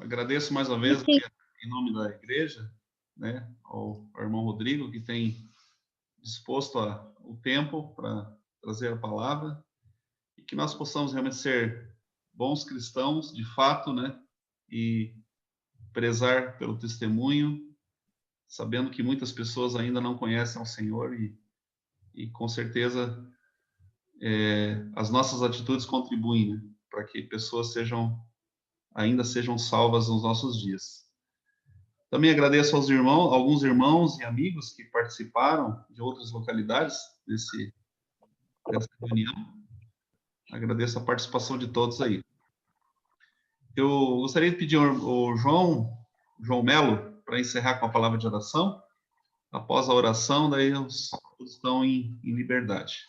Agradeço mais uma vez em nome da igreja, ao irmão Rodrigo, que tem disposto o tempo para trazer a palavra. e que nós possamos realmente ser bons cristãos, de fato, né? E prezar pelo testemunho, sabendo que muitas pessoas ainda não conhecem ao Senhor e com certeza as nossas atitudes contribuem, né, para que pessoas ainda sejam salvas nos nossos dias. Também agradeço aos irmãos, alguns irmãos e amigos que participaram de outras localidades dessa reunião. Agradeço a participação de todos aí. Eu gostaria de pedir ao João Melo para encerrar com a palavra de oração. Após a oração, daí todos estão em liberdade.